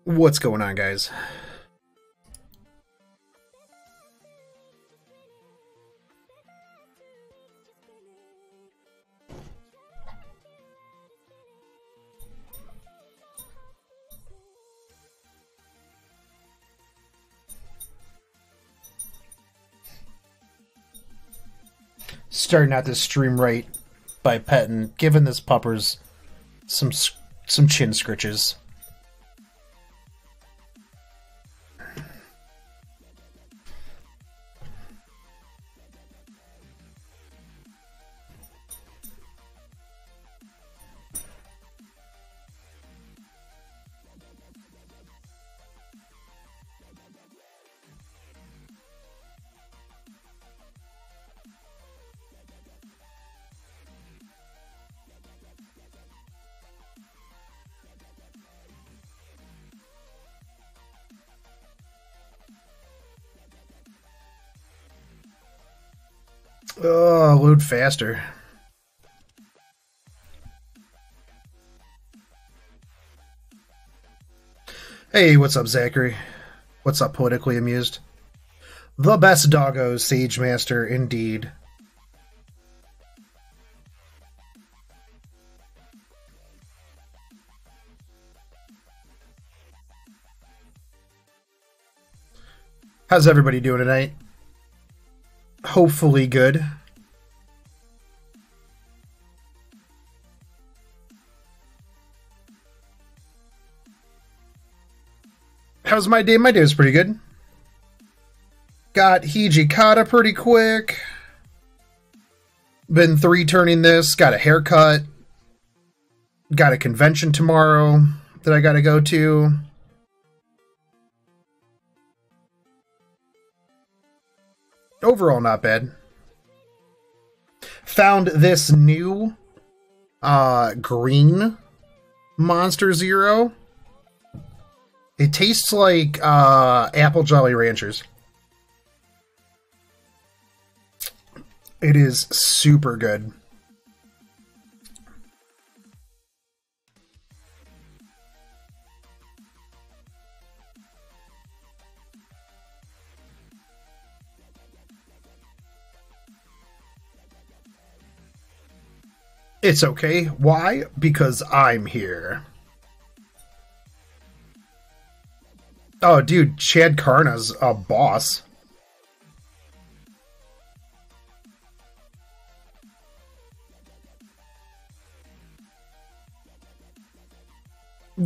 What's going on, guys? Starting out this stream right by petting, giving this puppers some chin scritches. Oh, load faster. Hey, what's up, Zachary? What's up, Politically Amused? The best doggo, Sage Master, indeed. How's everybody doing tonight? Hopefully good. How's my day? My day was pretty good. Got Hijikata pretty quick. Been 3-turning this. Got a haircut. Got a convention tomorrow that I gotta go to. Overall, not bad. Found this new green Monster Zero. It tastes like Apple Jolly Ranchers. It is super good. It's okay. Why? Because I'm here. Oh, dude, Chad Karna's a boss.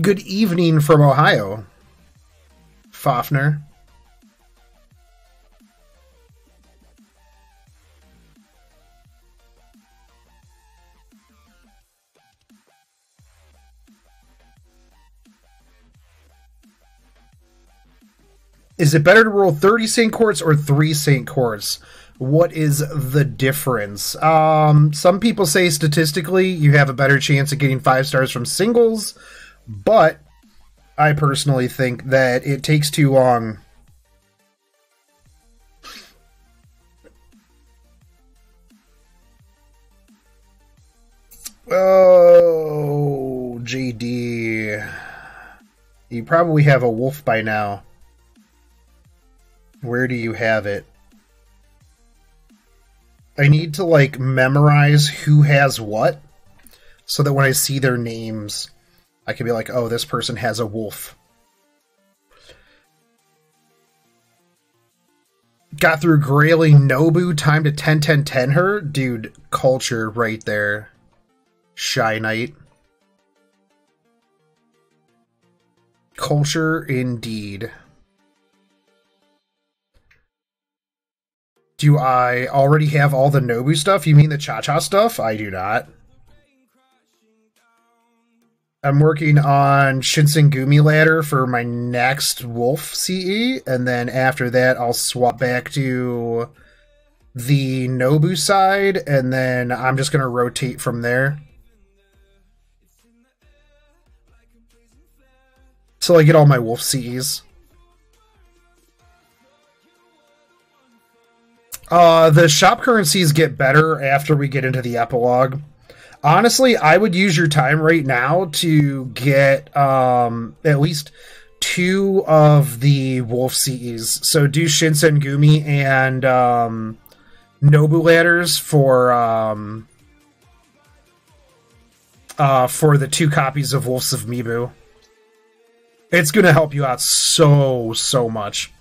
Good evening from Ohio, Fafner. Is it better to roll 30 Saint Courts or 3 Saint Courts? What is the difference? Some people say statistically you have a better chance of getting 5 stars from singles, but I personally think that it takes too long. Oh, JD. You probably have a wolf by now. Where do you have it? I need to, like, memorize who has what, so that when I see their names, I can be like, oh, this person has a wolf. Got through Grayling Nobu, time to 10-10-10 her? Dude, culture right there. Shy Knight. Culture indeed. Do I already have all the Nobu stuff? You mean the Cha-Cha stuff? I do not. I'm working on Shinsengumi Ladder for my next Wolf CE, and then after that I'll swap back to the Nobu side, and then I'm just going to rotate from there. So I get all my Wolf CEs. The shop currencies get better after we get into the epilogue. Honestly, I would use your time right now to get at least 2 of the wolf CEs. So do Shinsengumi and Nobu ladders for the 2 copies of Wolves of Mibu. It's going to help you out so much.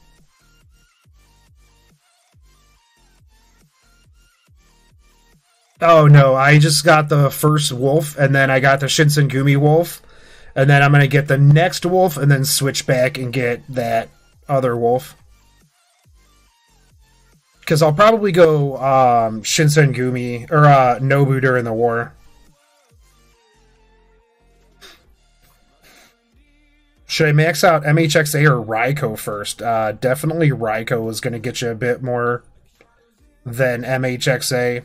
Oh no, I just got the first wolf, and then I got the Shinsengumi wolf, and then I'm going to get the next wolf, and then switch back and get that other wolf. Because I'll probably go Shinsengumi, or Nobu during the war. Should I max out MHXA or Raikou first? Definitely Raikou is going to get you a bit more than MHXA.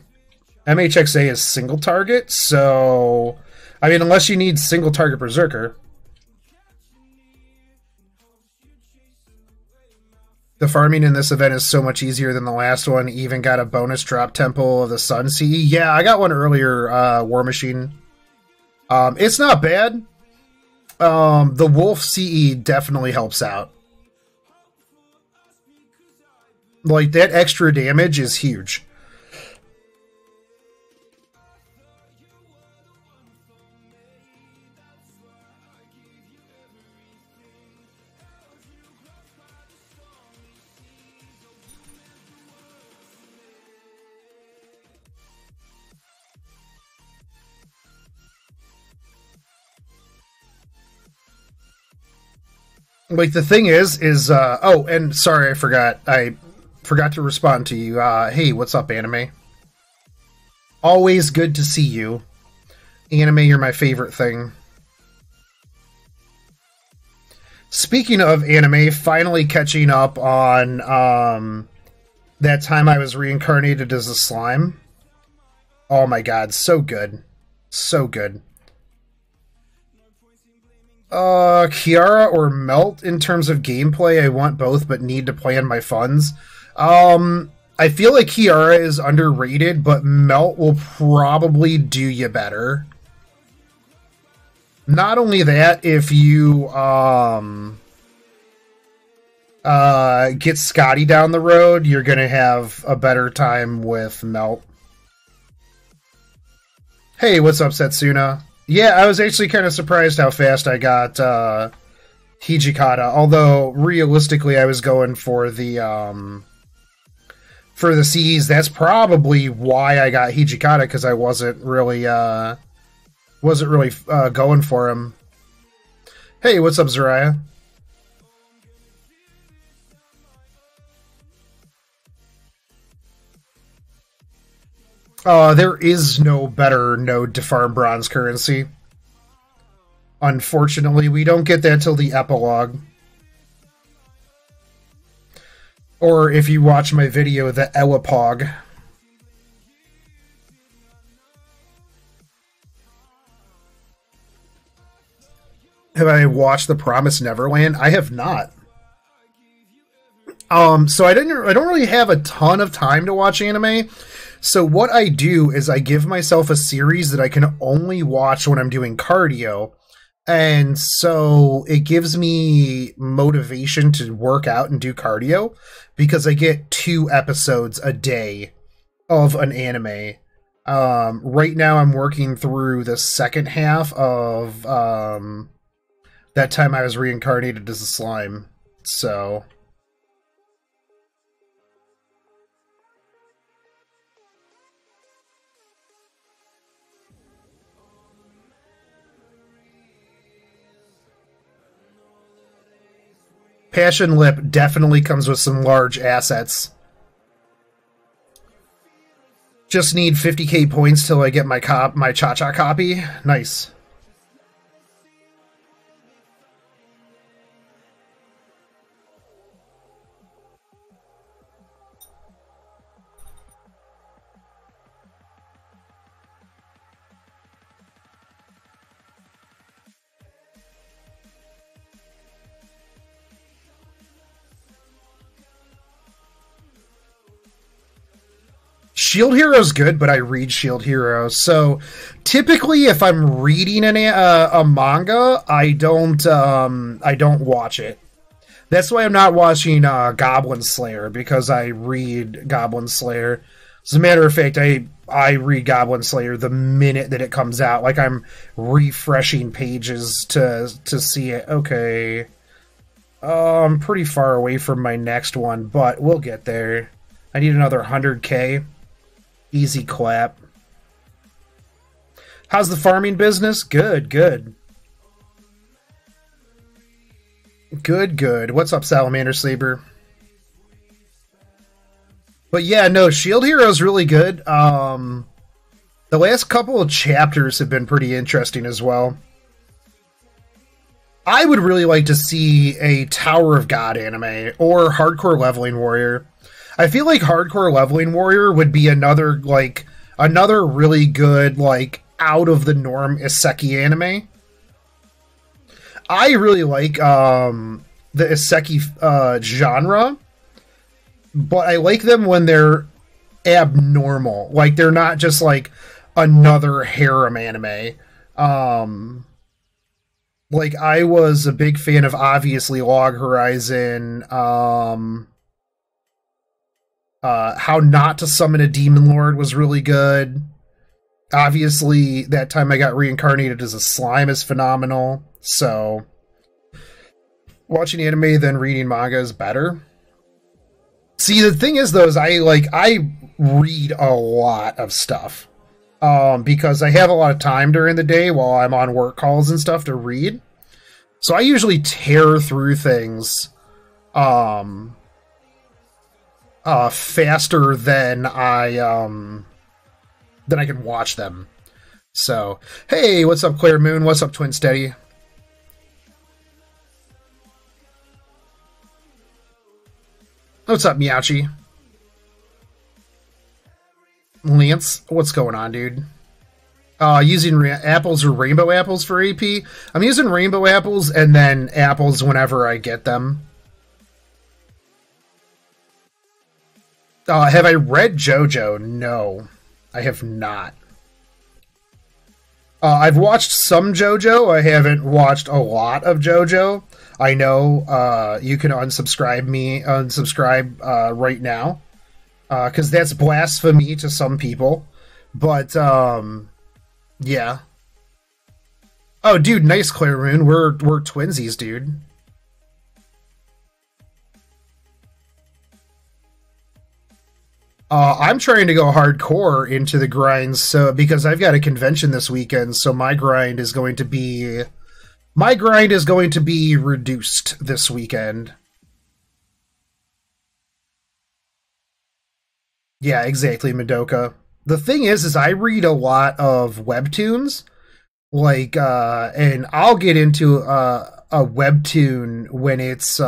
MHXA is single target, so... I mean, unless you need single target Berserker. The farming in this event is so much easier than the last one. Even got a bonus drop Temple of the Sun CE. Yeah, I got one earlier, War Machine. It's not bad. The Wolf CE definitely helps out. Like, that extra damage is huge. Like, the thing is, oh, and sorry, I forgot to respond to you. Hey, what's up, Anime? Always good to see you. Anime, you're my favorite thing. Speaking of anime, finally catching up on, that time I was reincarnated as a slime. Oh my god, so good. So good. Kiara or Melt in terms of gameplay? I want both, but need to plan my funds. I feel like Kiara is underrated, but Melt will probably do you better. Not only that, if you, get Scotty down the road, you're gonna have a better time with Melt. Hey, what's up, Setsuna? Yeah, I was actually kind of surprised how fast I got Hijikata, although realistically I was going for the C's. That's probably why I got Hijikata, because I wasn't really going for him. Hey, what's up, Zariah? There is no better node to farm bronze currency. Unfortunately, we don't get that till the epilogue. Or if you watch my video, the Ellipog. Have I watched The Promised Neverland? I have not. So I don't really have a ton of time to watch anime. So what I do is I give myself a series that I can only watch when I'm doing cardio. And so it gives me motivation to work out and do cardio because I get 2 episodes a day of an anime. Right now I'm working through the second half of that time I was reincarnated as a slime. So... Passion Lip definitely comes with some large assets. Just need 50k points till I get my Cha-Cha copy. Nice. Shield Hero's good, but I read Shield Hero. So typically, if I'm reading a manga, I don't watch it. That's why I'm not watching Goblin Slayer, because I read Goblin Slayer. As a matter of fact, I read Goblin Slayer the minute that it comes out. Like, I'm refreshing pages to see it. Okay. I'm pretty far away from my next one, but we'll get there. I need another 100k. Easy clap. How's the farming business? Good, good. Good, good. What's up, Salamander Saber? But yeah, no, Shield Hero's really good. The last couple of chapters have been pretty interesting as well. I would really like to see a Tower of God anime or Hardcore Leveling Warrior. I feel like Hardcore Leveling Warrior would be another really good, like, out of the norm isekai anime. I really like the isekai genre, but I like them when they're abnormal. Like, they're not just like another harem anime. Like, I was a big fan of, obviously, Log Horizon, How Not to Summon a Demon Lord was really good. Obviously, that time I got reincarnated as a slime is phenomenal. So, watching anime then reading manga is better. See, the thing is, though, is I read a lot of stuff. Because I have a lot of time during the day while I'm on work calls and stuff to read. So I usually tear through things faster than I can watch them. So, hey, what's up, Claire Moon? What's up, Twin Steady? What's up, Miyachi? Lance, what's going on, dude? Using apples or rainbow apples for AP? I'm using rainbow apples and then apples whenever I get them. Have I read JoJo? No, I have not. I've watched some JoJo. I haven't watched a lot of JoJo. I know you can unsubscribe right now. Because that's blasphemy to some people. But, yeah. Oh, dude, nice, Claire Moon. We're twinsies, dude. I'm trying to go hardcore into the grinds, so because I've got a convention this weekend, so my grind is going to be reduced this weekend. Yeah, exactly, Madoka. The thing is I read a lot of webtoons, like, and I'll get into a webtoon when it's,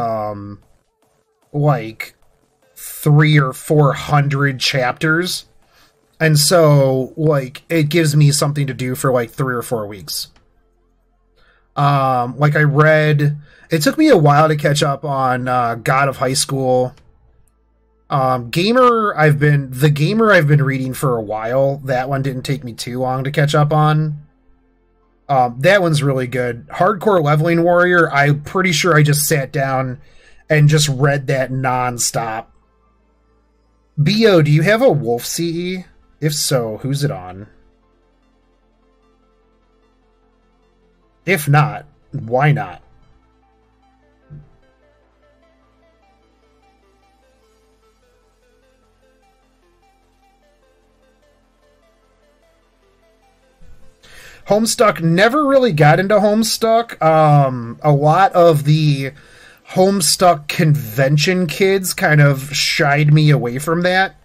like, 300 or 400 chapters, and so, like, it gives me something to do for, like, 3 or 4 weeks. Like, it took me a while to catch up on, God of High School. The Gamer I've been reading for a while. That one didn't take me too long to catch up on. That one's really good. Hardcore Leveling Warrior, I'm pretty sure I just sat down and just read that nonstop. BO, do you have a Wolf CE? If so, who's it on? If not, why not? Homestuck, never really got into Homestuck. A lot of the Homestuck convention kids kind of shied me away from that.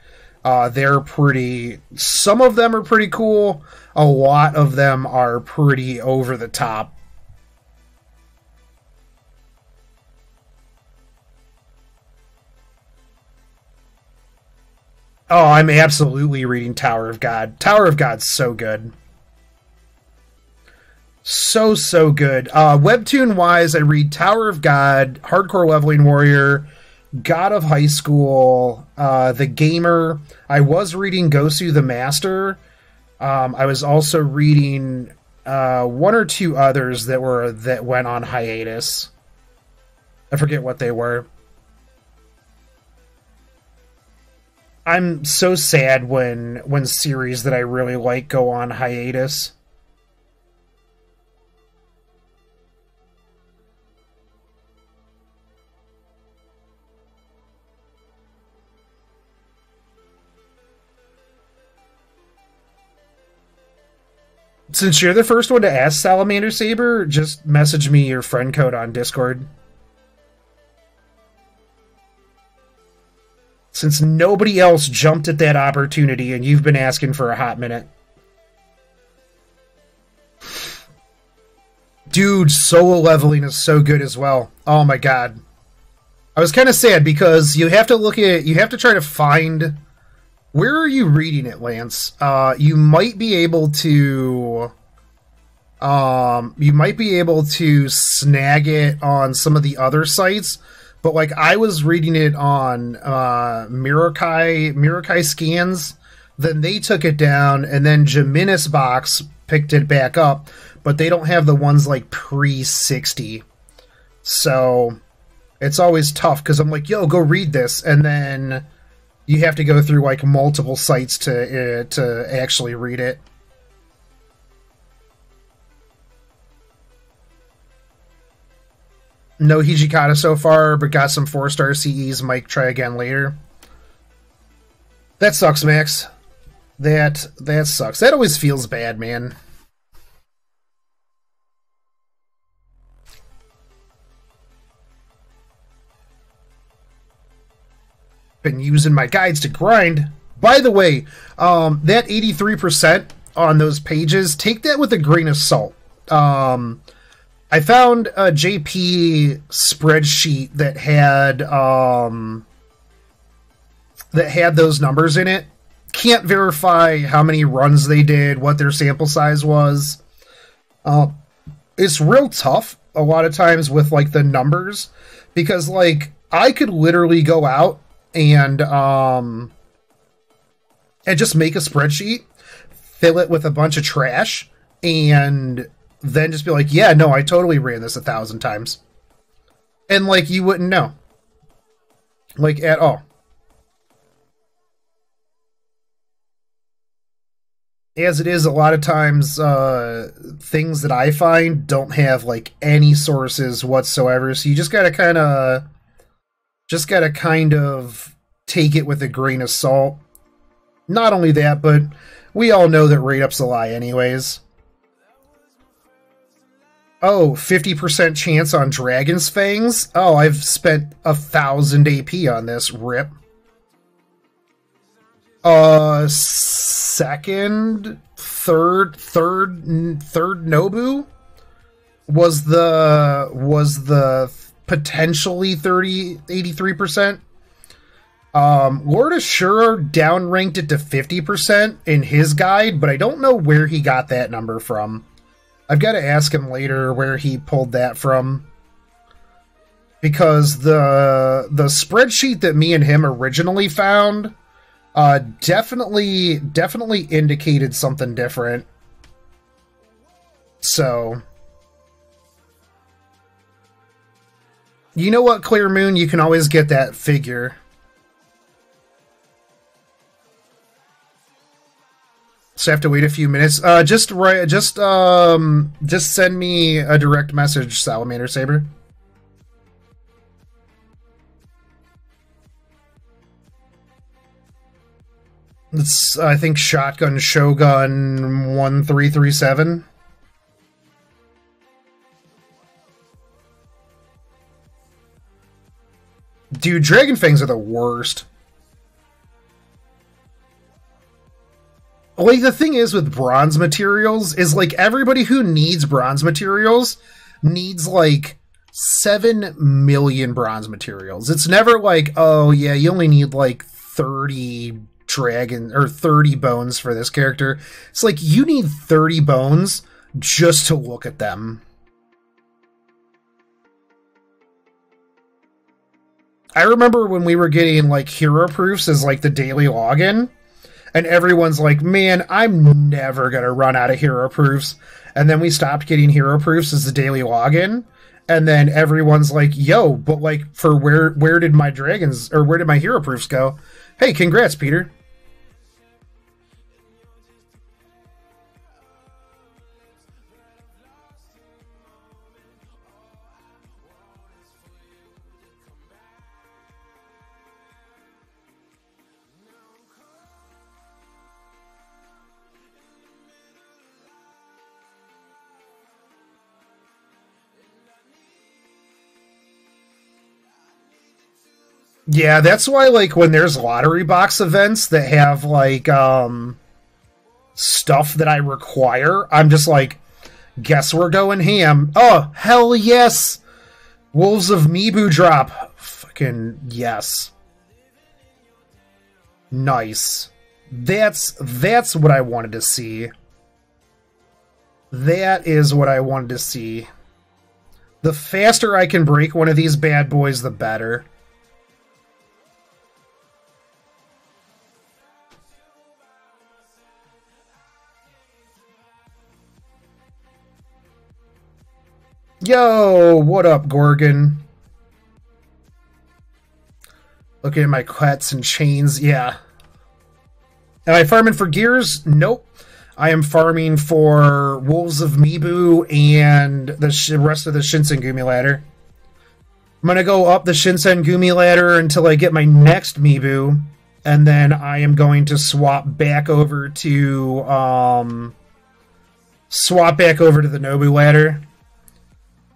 Some of them are pretty cool. A lot of them are pretty over the top. Oh, I'm absolutely reading Tower of God. Tower of God's so good. So good. Webtoon wise, I read Tower of God, Hardcore Leveling Warrior, God of High School, The Gamer. I was reading Gosu the Master. I was also reading one or two others that went on hiatus. I forget what they were. I'm so sad when series that I really like go on hiatus. Since you're the first one to ask, Salamander Saber, just message me your friend code on Discord. Since nobody else jumped at that opportunity and you've been asking for a hot minute. Dude, solo leveling is so good as well. Oh my god. I was kind of sad because you have to try to find... Where are you reading it, Lance? You might be able to snag it on some of the other sites, but like I was reading it on Mirakai Scans, then they took it down, and then Jaminis Box picked it back up, but they don't have the ones like pre-60. So it's always tough because I'm like, yo, go read this, and then you have to go through like multiple sites to actually read it. No Hijikata so far, but got some 4-star CEs. Might try again later. That sucks, Max. That sucks. That always feels bad, man. Been using my guides to grind. By the way, that 83% on those pages, take that with a grain of salt. I found a JP spreadsheet that had those numbers in it. Can't verify how many runs they did, what their sample size was. It's real tough a lot of times with like the numbers, because like I could literally go out and just make a spreadsheet, fill it with a bunch of trash, and then just be like, yeah, no, I totally ran this 1,000 times. And like you wouldn't know. Like at all. As it is, a lot of times things that I find don't have like any sources whatsoever, so you just gotta kind of take it with a grain of salt. Not only that, but we all know that rate-up's a lie anyways. Oh, 50% chance on Dragon's Fangs? Oh, I've spent 1,000 AP on this, rip. Third Nobu was the potentially 83%. Lord Ashura downranked it to 50% in his guide, but I don't know where he got that number from. I've got to ask him later where he pulled that from, because the spreadsheet that me and him originally found definitely indicated something different. So, you know what, Clear Moon? You can always get that figure. So I have to wait a few minutes. Just send me a direct message, Salamander Saber. It's, I think, Shotgun Shogun 1337. Dude, Dragon Fangs are the worst. Like, the thing is with bronze materials is, like, everybody who needs bronze materials needs, like, 7 million bronze materials. It's never like, oh, yeah, you only need, like, 30 bones for this character. It's like, you need 30 bones just to look at them. I remember when we were getting like hero proofs as like the daily login, and everyone's like, man, I'm never gonna run out of hero proofs. And then we stopped getting hero proofs as the daily login, and then everyone's like, yo, but like for where did my dragons or where did my hero proofs go? Hey, congrats, Peter. Yeah, that's why like when there's lottery box events that have like stuff that I require, I'm just like, guess we're going ham. Oh, hell yes. Wolves of Mibu drop. Fucking yes. Nice. That's what I wanted to see. That is what I wanted to see. The faster I can break one of these bad boys, the better. Yo, what up, Gorgon? Looking at my quets and chains, yeah. Am I farming for gears? Nope. I am farming for Wolves of Mibu and the rest of the Shinsengumi ladder. I'm going to go up the Shinsengumi ladder until I get my next Mibu, and then I am going to swap back over to the Nobu ladder.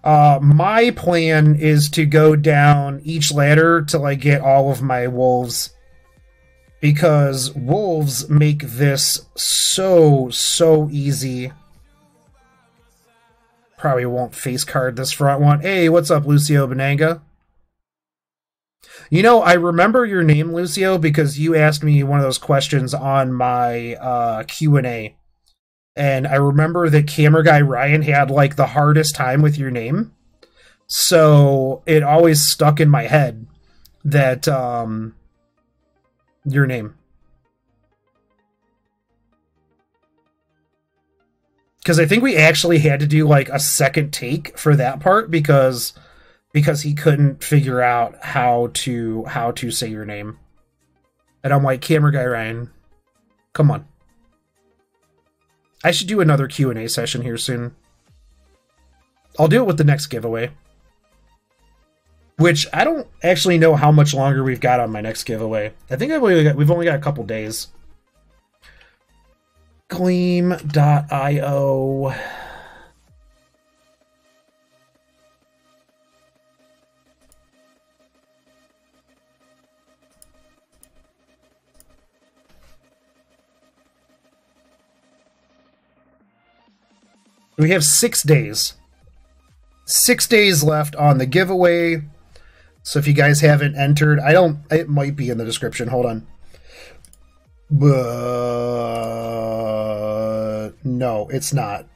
My plan is to go down each ladder till I get all of my wolves, because wolves make this so easy. Probably won't face card this front one. Hey, what's up, Lucio Benanga? You know, I remember your name, Lucio, because you asked me one of those questions on my Q&A. And I remember that Camera Guy Ryan had like the hardest time with your name. So it always stuck in my head that your name. Because I think we actually had to do like a second take for that part because he couldn't figure out how to say your name. And I'm like, Camera Guy Ryan, come on. I should do another Q&A session here soon. I'll do it with the next giveaway. Which, I don't actually know how much longer we've got on my next giveaway. I think we've only got a couple days. Gleam.io. We have 6 days. 6 days left on the giveaway. So if you guys haven't entered, it might be in the description. Hold on. No, it's not.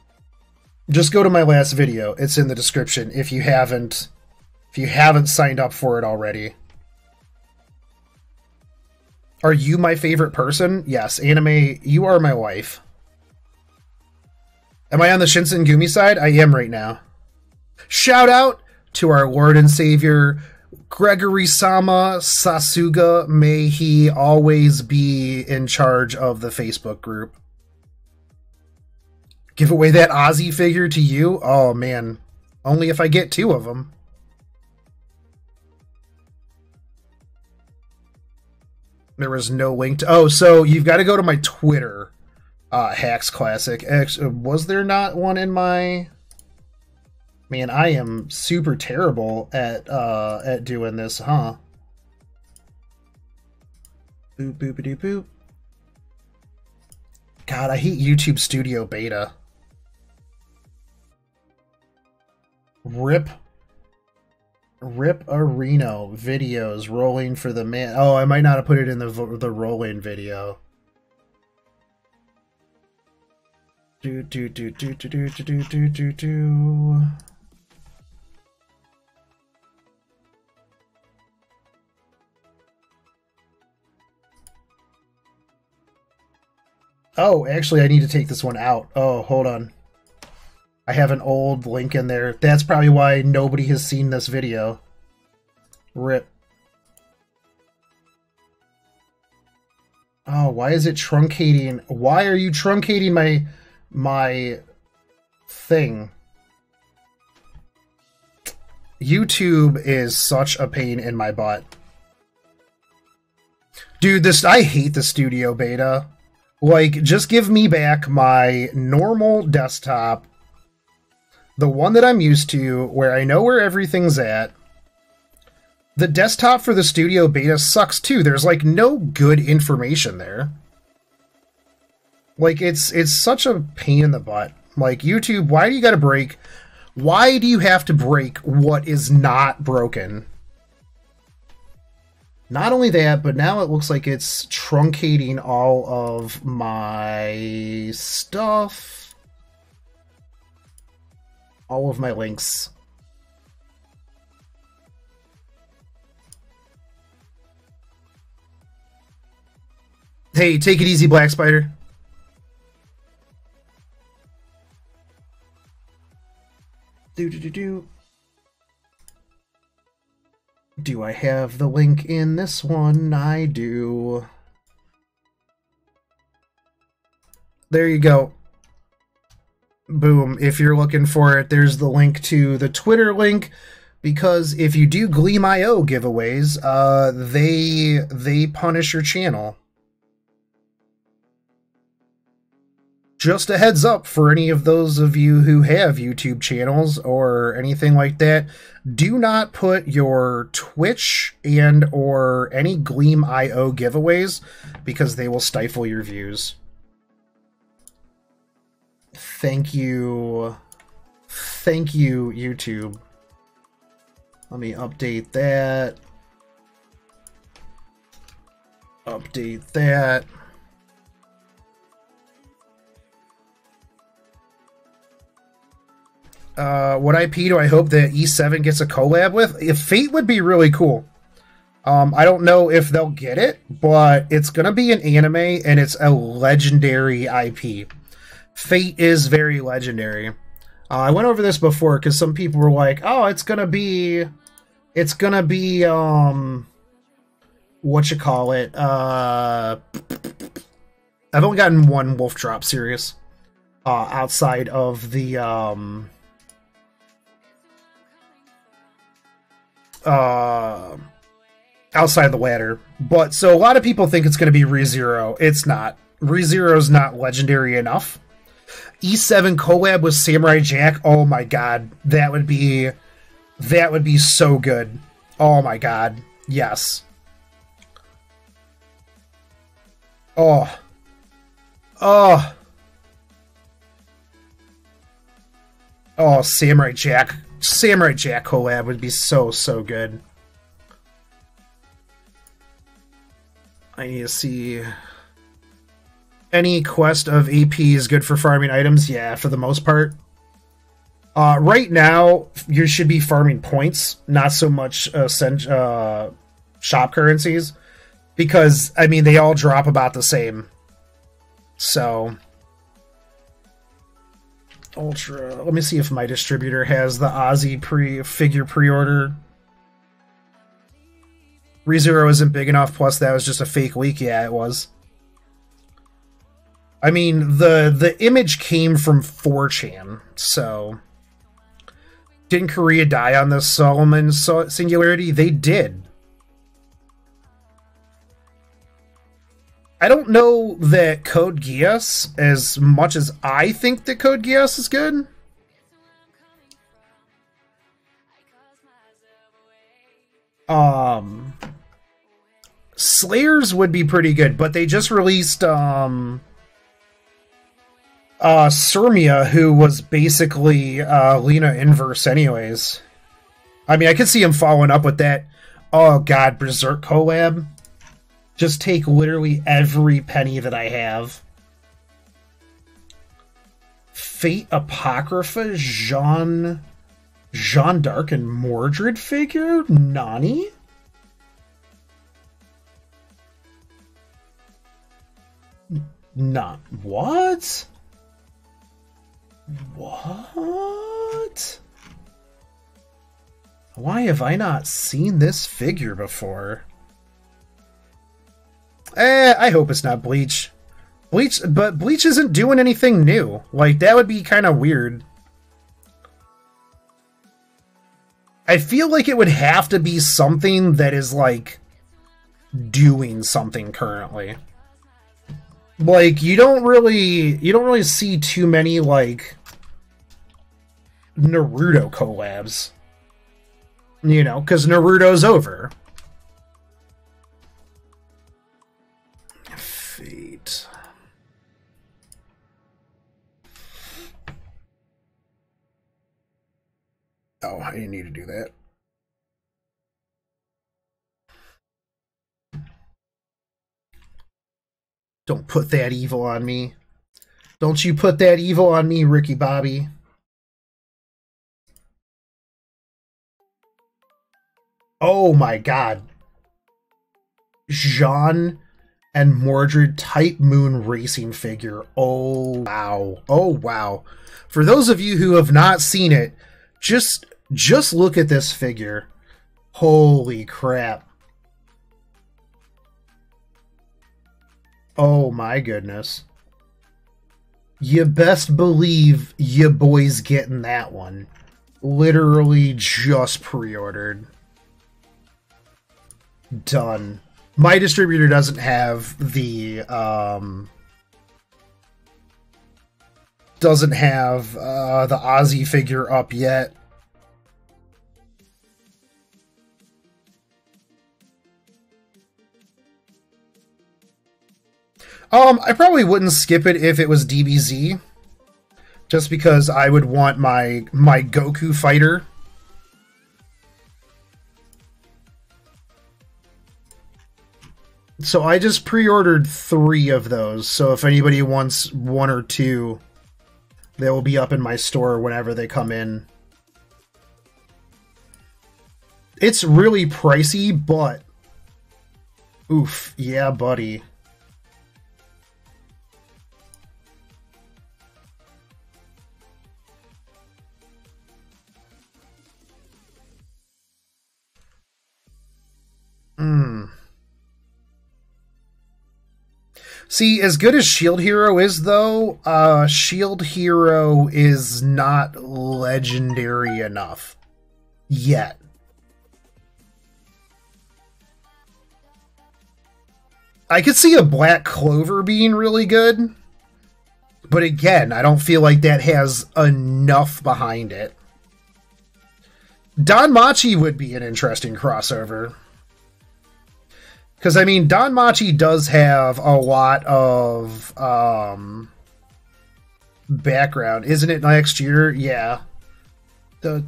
Just go to my last video. It's in the description if you haven't signed up for it already. Are you my favorite person? Yes, Anime, you are my wife. Am I on the Shinsengumi side? I am right now. Shout out to our Lord and Savior, Gregory-sama Sasuga. May he always be in charge of the Facebook group. Give away that Ozzy figure to you? Oh, man. Only if I get 2 of them. There was no link to... Oh, so you've got to go to my Twitter. Hacks Classic. Was there not one in my... Man, I am super terrible at doing this, huh? Boop, boopity boop. God, I hate YouTube Studio Beta. Rip Areno videos rolling for the man. Oh, I might not have put it in the rolling video. Do. Oh, actually, I need to take this one out. Oh, hold on. I have an old link in there. That's probably why nobody has seen this video. RIP. Oh, why is it truncating? Why are you truncating my thing? YouTube is such a pain in my butt. Dude, I hate the studio beta. Like, just give me back my normal desktop. The one that I'm used to, where I know where everything's at. The desktop for the studio beta sucks too. There's like no good information there. Like, it's such a pain in the butt. Like, YouTube, why do you gotta break? Why do you have to break what is not broken? Not only that, but now it looks like it's truncating all of my stuff. All of my links. Hey, take it easy, Black Spider. Do I have the link in this one? I do. There you go. Boom. If you're looking for it, there's the link to the Twitter link. Because if you do Gleam.io giveaways, they punish your channel. Just a heads up for any of those of you who have YouTube channels or anything like that, do not put your Twitch and or any Gleam.io giveaways because they will stifle your views. Thank you. Thank you, YouTube. Let me update that. Update that. What IP do I hope that E7 gets a collab with? If Fate would be really cool. I don't know if they'll get it, but it's gonna be an anime and it's a legendary IP. Fate is very legendary. I went over this before because some people were like, "Oh, it's gonna be, what you call it?" I've only gotten one Wolf Drop series outside of the outside the ladder. But so a lot of people think it's going to be ReZero. It's not. ReZero's not legendary enough. E7 collab with Samurai Jack. Oh my god, that would be so good. Oh my god, yes. Oh, Samurai Jack collab would be so good. I need to see. Any quest of AP is good for farming items? Yeah, for the most part. Right now, you should be farming points, not so much shop currencies. Because, I mean, they all drop about the same. So... Ultra... Let me see if my distributor has the Ozzy figure pre-order. ReZero isn't big enough, plus that was just a fake leak. Yeah, it was. I mean, the image came from 4chan, so... Didn't Korea die on the Solomon Singularity? They did. I don't know that Code Geass as much as I think that Code Geass is good. Slayers would be pretty good, but they just released Surmia, who was basically Lena Inverse anyways. I mean, I could see him following up with that. Oh god, Berserk collab. Just take literally every penny that I have. Fate Apocrypha, Jean d'Arc and Mordred figure? Nani? Not what? What? Why have I not seen this figure before? I hope it's not Bleach. But Bleach isn't doing anything new. Like, that would be kind of weird. I feel like it would have to be something that is, like, doing something currently. Like, you don't really see too many, like, Naruto collabs. You know, because Naruto's over. Fate. Oh, I didn't need to do that. Don't put that evil on me. Don't you put that evil on me, Ricky Bobby. Oh my god. Jean and Mordred Type Moon racing figure. Oh wow. Oh wow. For those of you who have not seen it, just look at this figure. Holy crap. Oh my goodness. You best believe your boy's getting that one. Literally just pre-ordered. Done. My distributor doesn't have the Ozzy figure up yet. I probably wouldn't skip it if it was DBZ, just because I would want my Goku fighter. So I just pre-ordered 3 of those, so if anybody wants 1 or 2, they will be up in my store whenever they come in. It's really pricey, but oof, yeah, buddy. See, as good as Shield Hero is, though, Shield Hero is not legendary enough. Yet. I could see a Black Clover being really good, but again, I don't feel like that has enough behind it. Don Machi would be an interesting crossover. Because, I mean, Don Machi does have a lot of background. Isn't it next year? Yeah. The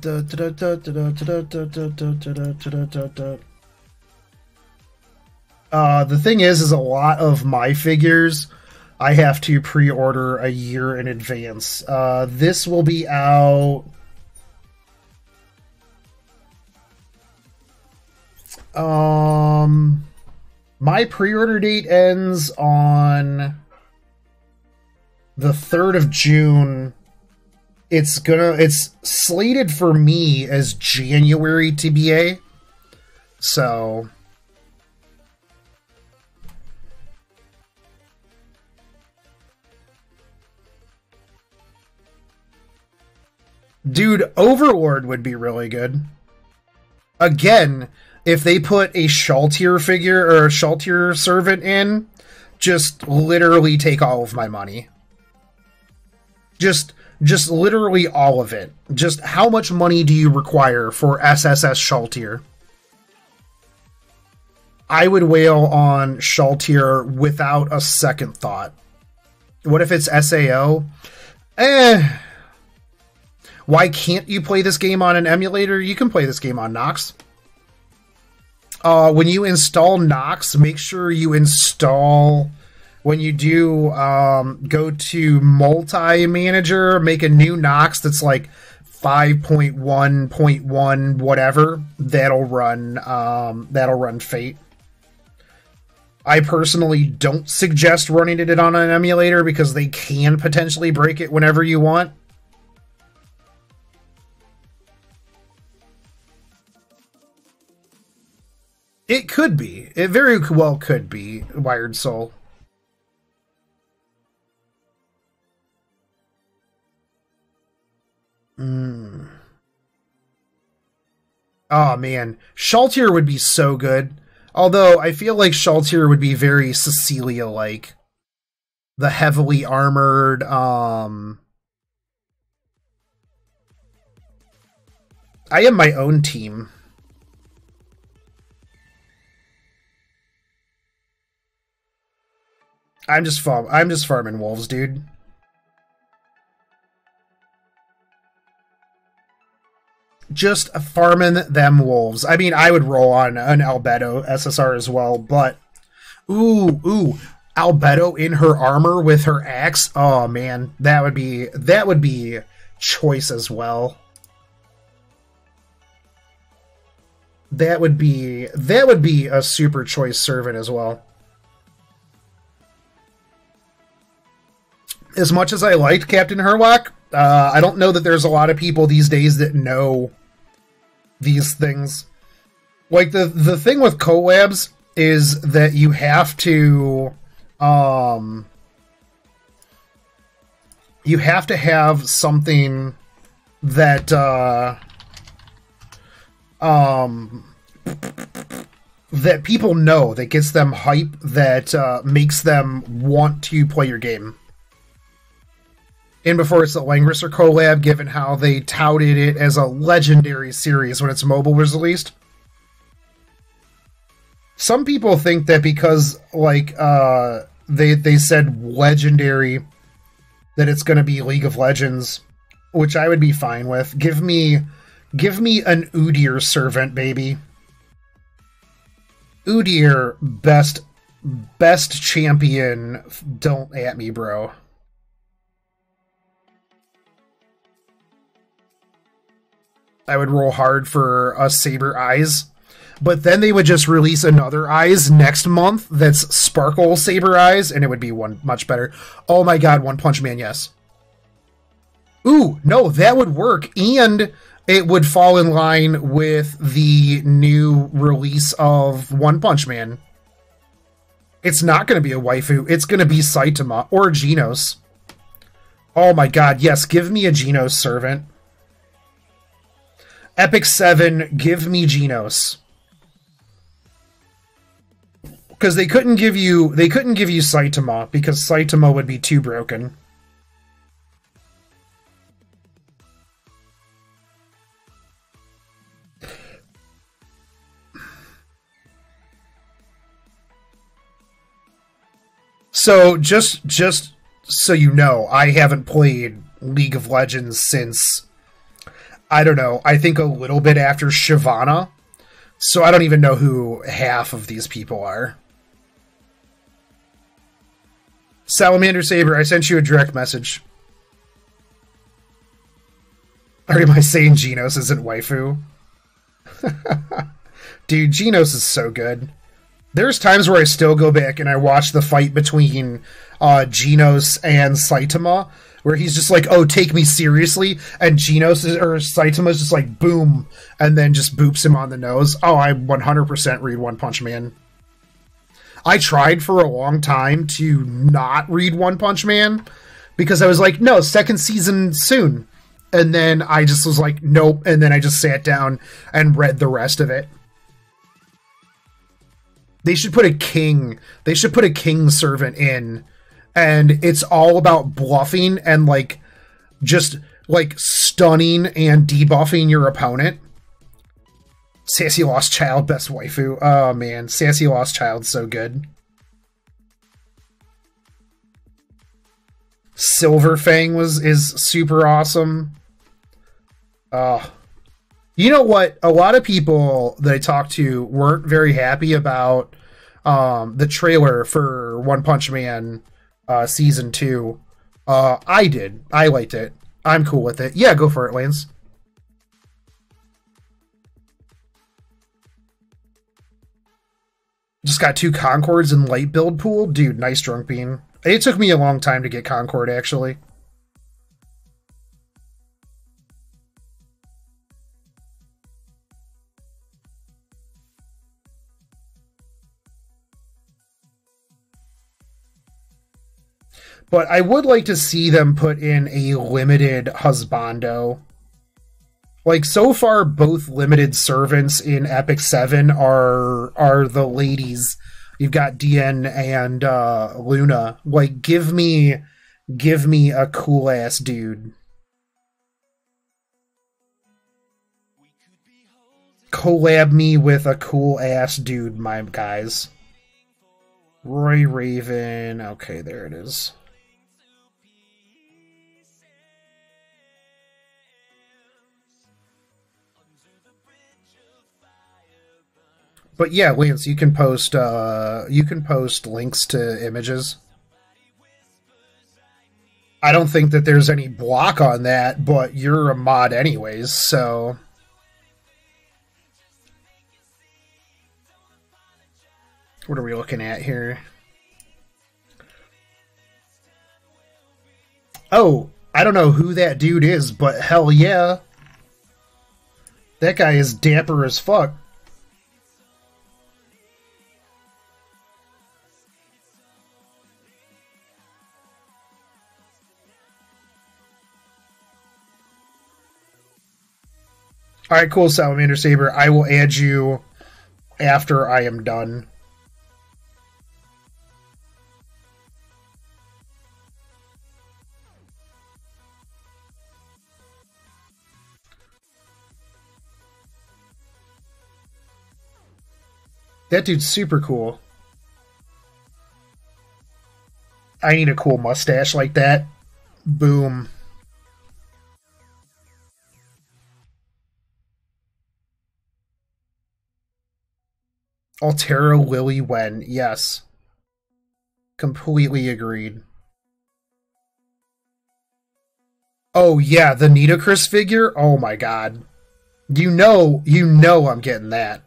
thing is a lot of my figures I have to pre-order a year in advance. This will be out... my pre-order date ends on the 3rd of June. It's slated for me as January TBA. So dude, Overlord would be really good. Again, if they put a Shaltir figure or a Shaltir servant in, just literally take all of my money. Just literally all of it. Just how much money do you require for SSS Shaltir? I would wail on Shaltir without a second thought. What if it's SAO? Why can't you play this game on an emulator? You can play this game on Nox. When you install Nox, make sure you install, when you do, go to multi-manager, make a new Nox that's like 5.1.1 whatever. That'll run Fate. I personally don't suggest running it on an emulator because they can potentially break it whenever you want. It could be. It very well could be, Wired Soul. Oh man, Shaltir would be so good. Although I feel like Shaltir would be very Cecilia-like. The heavily armored, I am my own team. I'm just farming wolves, dude. Just farming them wolves. I mean, I would roll on an Albedo SSR as well, but ooh, Albedo in her armor with her axe. Oh man, that would be choice as well. That would be a super choice servant as well. As much as I liked Captain Herlock, I don't know that there's a lot of people these days that know these things. Like, the thing with collabs is that you have to have something that that people know, that gets them hype, that makes them want to play your game. And before it's the Langrisser collab, given how they touted it as a legendary series when its mobile was released. Some people think that because, like, they said legendary, that it's going to be League of Legends, which I would be fine with. Give me an Udyr servant, baby. Udyr, best champion. Don't at me, bro. I would roll hard for a Saber Eyes, but then they would just release another Eyes next month that's Sparkle Saber Eyes, and it would be one much better. Oh my god, One Punch Man, yes. Ooh, no, that would work, and it would fall in line with the new release of One Punch Man. It's not going to be a waifu, it's going to be Saitama or Genos. Oh my god, yes, give me a Genos servant. Epic 7, give me Genos. Because they couldn't give you Saitama, because Saitama would be too broken. So just so you know, I haven't played League of Legends since, I don't know, I think a little bit after Shyvana. So I don't even know who half of these people are. Salamander Saber, I sent you a direct message. Or am I saying Genos isn't waifu? Dude, Genos is so good. There's times where I still go back and I watch the fight between Genos and Saitama, where he's just like, oh, take me seriously, and Saitama's just like, boom, and then just boops him on the nose. Oh, I 100% read One Punch Man. I tried for a long time to not read One Punch Man, because I was like, no, second season soon. And then I just was like, nope, and then I just sat down and read the rest of it. They should put a king servant in, and it's all about bluffing and like just like stunning and debuffing your opponent. Sassy Lost Child, best waifu. Oh man, Sassy Lost Child's so good. Silverfang is super awesome. You know what? A lot of people that I talked to weren't very happy about the trailer for One Punch Man Season 2. I did. I liked it. I'm cool with it. Yeah, go for it, Lance. Just got 2 Concords and light build pool. Dude, nice Drunk Bean. It took me a long time to get Concord, actually. But I would like to see them put in a limited husbando. Like, so far, both limited servants in Epic 7 are the ladies. You've got Dien and Luna. Like, give me a cool-ass dude. Collab me with a cool-ass dude, my guys. Roy Raven. Okay, there it is. But yeah, Lance, you can post links to images. I don't think that there's any block on that, but you're a mod anyways, so what are we looking at here? Oh, I don't know who that dude is, but hell yeah. That guy is dapper as fuck. Alright, cool, Salamander Saber. I will add you after I am done. That dude's super cool. I need a cool mustache like that. Boom. Altera Lily Wen, yes. Completely agreed. Oh yeah, the Nitocris figure? Oh my god. You know I'm getting that.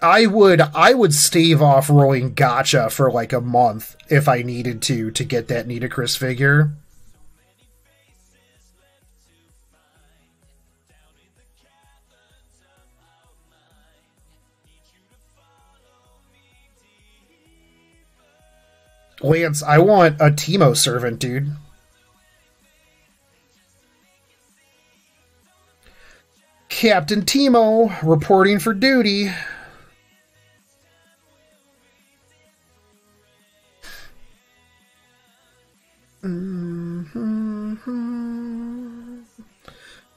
I would stave off rolling gacha for like a month if I needed to get that Nitocris figure. Lance, I want a Teemo servant, dude. Captain Teemo, reporting for duty.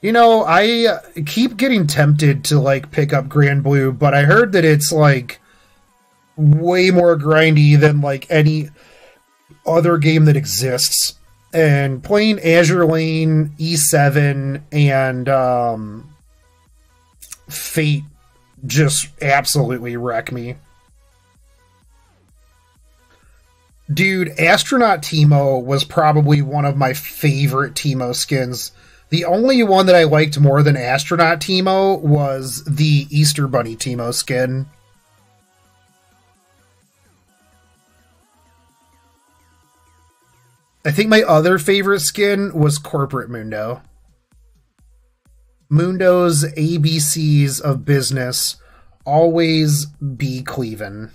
You know, I keep getting tempted to, like, pick up Grand Blue, but I heard that it's, like, way more grindy than, like, any other game that exists. And playing Azure Lane, E7, and Fate just absolutely wreck me. Dude, Astronaut Teemo was probably one of my favorite Teemo skins. The only one that I liked more than Astronaut Teemo was the Easter Bunny Teemo skin. I think my other favorite skin was Corporate Mundo. Mundo's ABCs of business always be cleavin'.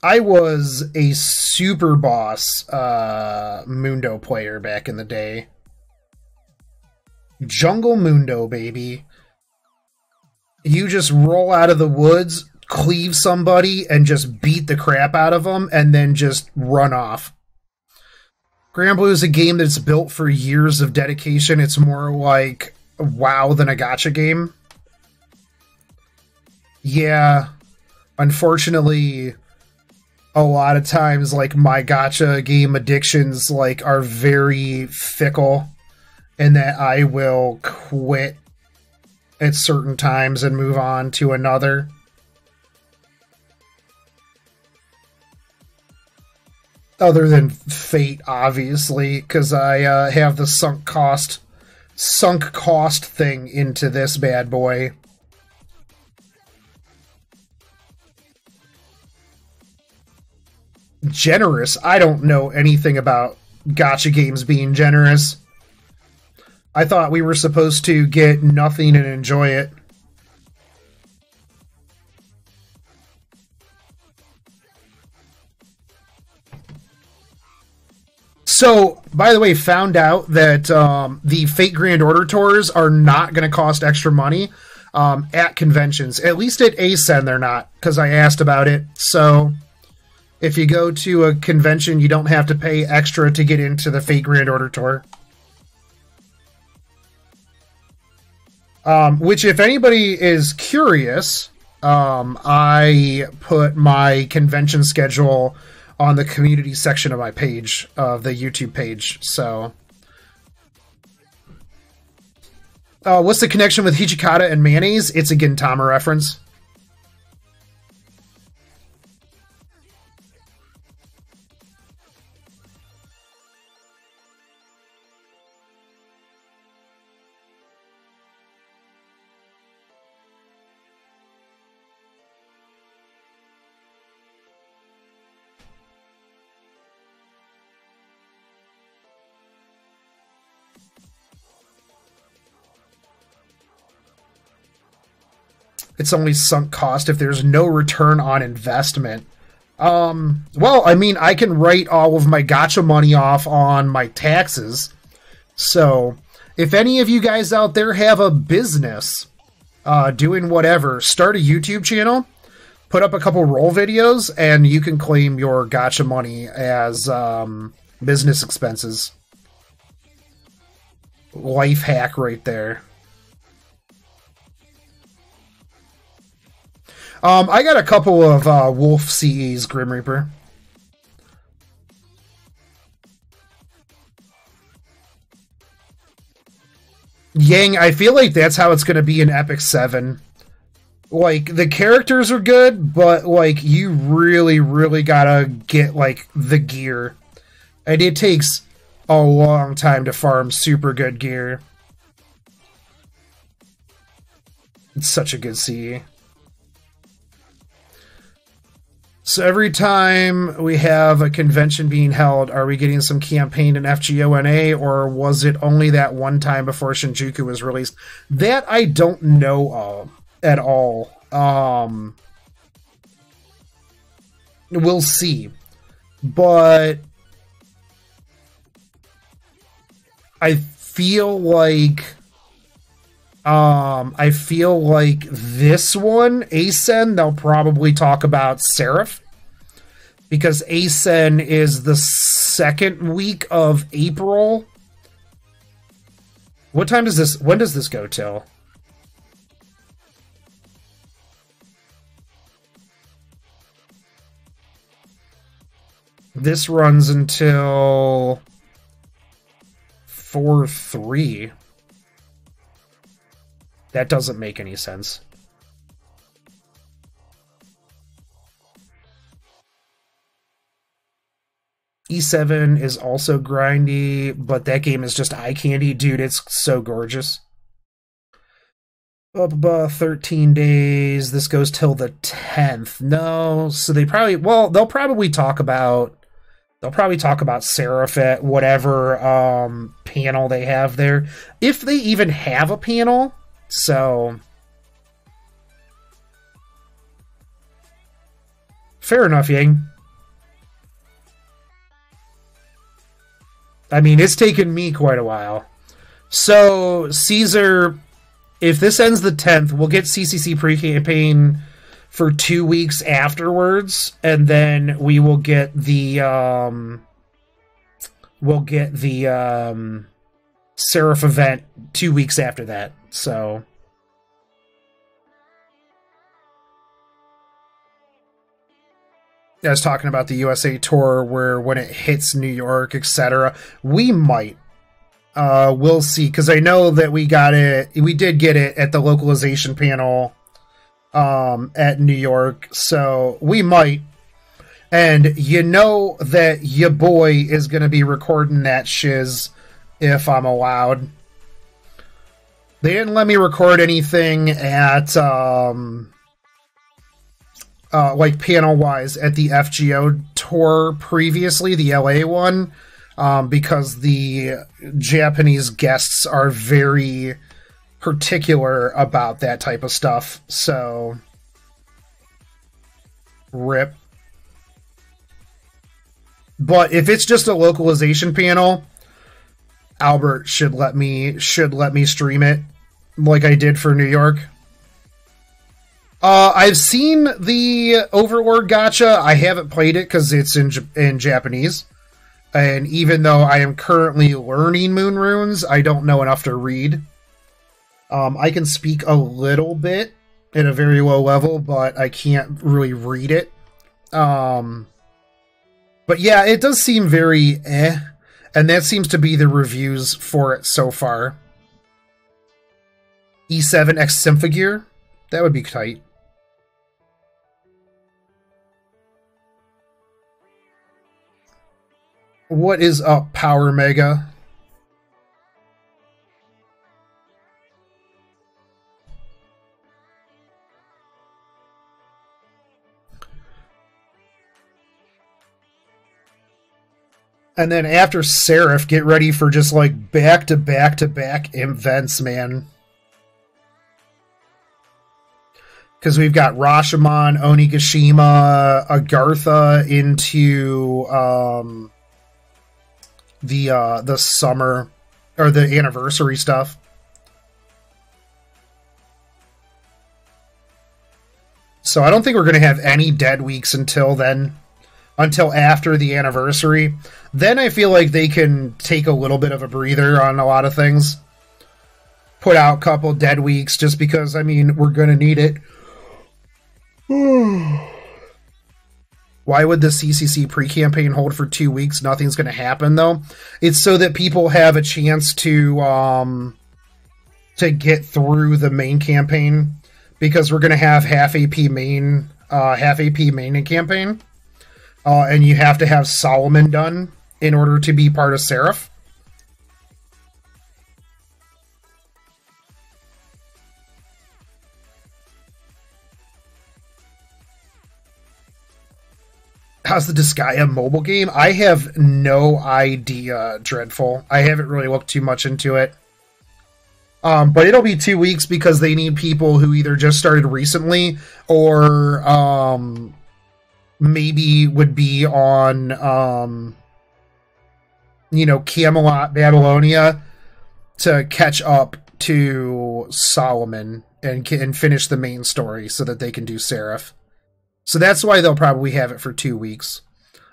I was a super boss Mundo player back in the day. Jungle Mundo, baby. You just roll out of the woods, cleave somebody, and just beat the crap out of them, and then just run off. Grand Blue is a game that's built for years of dedication. It's more like WoW than a gacha game. Yeah, unfortunately, a lot of times, like, my gacha game addictions, like, are very fickle, in that I will quit at certain times and move on to another. Other than Fate, obviously, because I have the sunk cost thing into this bad boy. Generous? I don't know anything about gacha games being generous. I thought we were supposed to get nothing and enjoy it. So, by the way, found out that the Fate Grand Order tours are not going to cost extra money at conventions. At least at ASEN they're not, because I asked about it. So, if you go to a convention, you don't have to pay extra to get into the Fate Grand Order tour. Which, if anybody is curious, I put my convention schedule on the community section of my page, of the YouTube page. So, what's the connection with Hijikata and mayonnaise? It's a Gintama reference. It's only sunk cost if there's no return on investment. Well, I mean, I can write all of my gacha money off on my taxes. So, if any of you guys out there have a business doing whatever, start a YouTube channel, put up a couple roll videos, and you can claim your gacha money as business expenses. Life hack right there. I got a couple of Wolf CEs, Grim Reaper. Yang, I feel like that's how it's going to be in Epic 7. Like, the characters are good, but, like, you really, really gotta get, like, the gear. And it takes a long time to farm super good gear. It's such a good CE. So every time we have a convention being held, are we getting some campaign in FGONA, or was it only that one time before Shinjuku was released? That I don't know at all. We'll see. But I feel like this one, ASEN, they'll probably talk about Seraph, because ASEN is the second week of April. When does this go till? This runs until 4/3. That doesn't make any sense. E7 is also grindy, but that game is just eye candy. Dude, it's so gorgeous. 13 days. This goes till the 10th. No, so they'll probably talk about Seraph at whatever panel they have there. If they even have a panel. So, fair enough, Yang. I mean, it's taken me quite a while. So, Caesar, if this ends the 10th, we'll get CCC pre-campaign for 2 weeks afterwards, and then we will get the Seraph event 2 weeks after that. So I was talking about the USA tour, where when it hits New York, etc., we might. We'll see, because I know that we did get it at the localization panel at New York, so we might. And you know that your boy is going to be recording that shiz if I'm allowed. They didn't let me record anything at, like panel-wise at the FGO tour previously, the LA one, because the Japanese guests are very particular about that type of stuff. So, rip. But if it's just a localization panel, Albert should let me stream it like I did for New York. I've seen the Overlord gacha. I haven't played it because it's in Japanese. And even though I am currently learning Moon Runes, I don't know enough to read. I can speak a little bit at a very low level, but I can't really read it. But yeah, it does seem very eh. And that seems to be the reviews for it so far. E7 X Symphogear? That would be tight. What is up, Power Mega? And then after Seraph, get ready for just like back-to-back-to-back events, man. Because we've got Rashomon, Onigashima, Agartha into the summer or the anniversary stuff. So I don't think we're going to have any dead weeks until then. Until after the anniversary. Then I feel like they can take a little bit of a breather on a lot of things. Put out a couple dead weeks just because, I mean, we're going to need it. Why would the CCC pre-campaign hold for 2 weeks? Nothing's going to happen, though. It's so that people have a chance to get through the main campaign. Because we're going to have half AP main and campaign. And you have to have Solomon done in order to be part of Seraph. How's the Disgaea mobile game? I have no idea, Dreadful. I haven't really looked too much into it. But it'll be 2 weeks because they need people who either just started recently or maybe would be on, you know, Camelot, Babylonia to catch up to Solomon and finish the main story so that they can do Seraph. So that's why they'll probably have it for 2 weeks.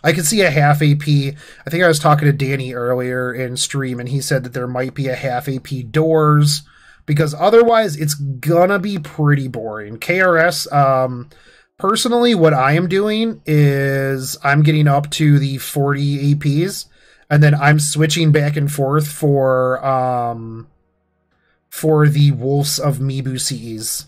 I could see a half AP. I think I was talking to Danny earlier in stream, and he said that there might be a half AP doors, because otherwise it's gonna be pretty boring. KRS, personally, what I am doing is I'm getting up to the 40 APs, and then I'm switching back and forth for the Wolves of Mibu CEs.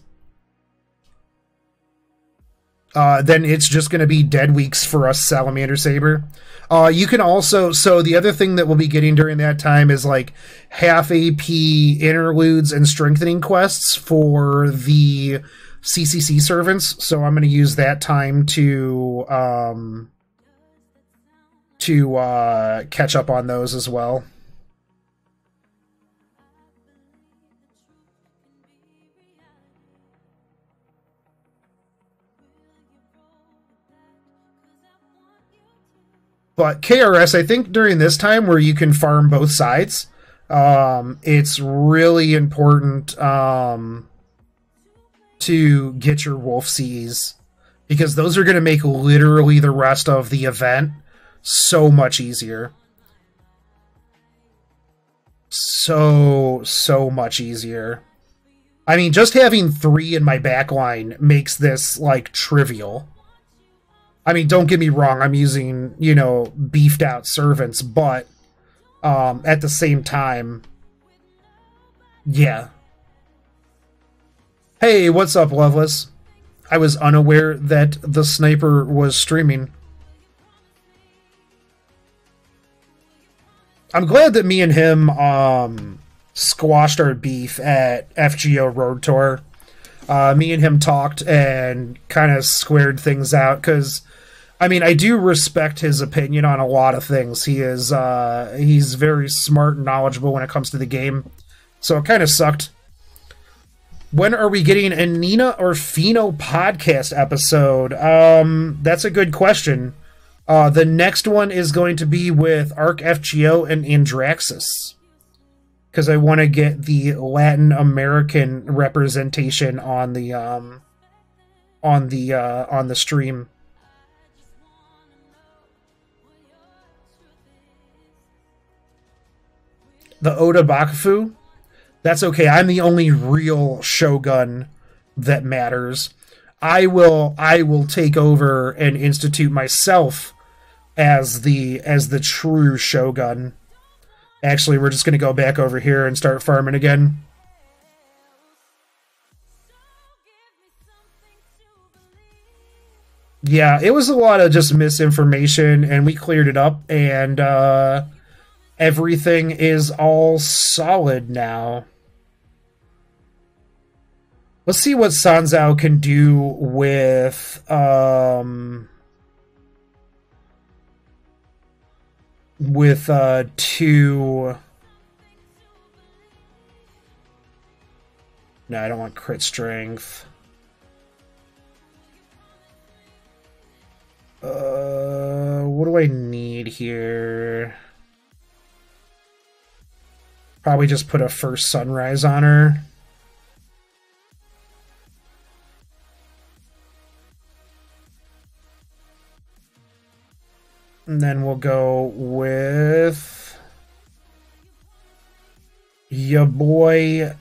Then it's just going to be dead weeks for us Salamander Saber. You can also, so the other thing that we'll be getting during that time is like half AP interludes and strengthening quests for the CCC servants. So I'm going to use that time to catch up on those as well. But KRS, I think during this time where you can farm both sides, it's really important to get your Wolf Cs, because those are going to make literally the rest of the event so much easier. So much easier. I mean, just having 3 in my backline makes this, like, trivial. I mean, don't get me wrong, I'm using, you know, beefed out servants, but at the same time, yeah. Hey, what's up, Loveless? I was unaware that the sniper was streaming. I'm glad that me and him squashed our beef at FGO Road Tour. Me and him talked and kind of squared things out because, I mean, I do respect his opinion on a lot of things. He's very smart and knowledgeable when it comes to the game. So it kind of sucked. When are we getting a Nina or Fino podcast episode? That's a good question. The next one is going to be with Arc FGO and Andraxis, because I want to get the Latin American representation on the stream. The Oda Bakufu? That's okay. I'm the only real Shogun that matters. I will take over and institute myself as the true Shogun. Actually, we're just going to go back over here and start farming again. Yeah, it was a lot of just misinformation, and we cleared it up, and everything is all solid now. Let's see what Sanzao can do with two. No, I don't want crit strength. What do I need here? Probably just put a first sunrise on her. And then we'll go with ya boy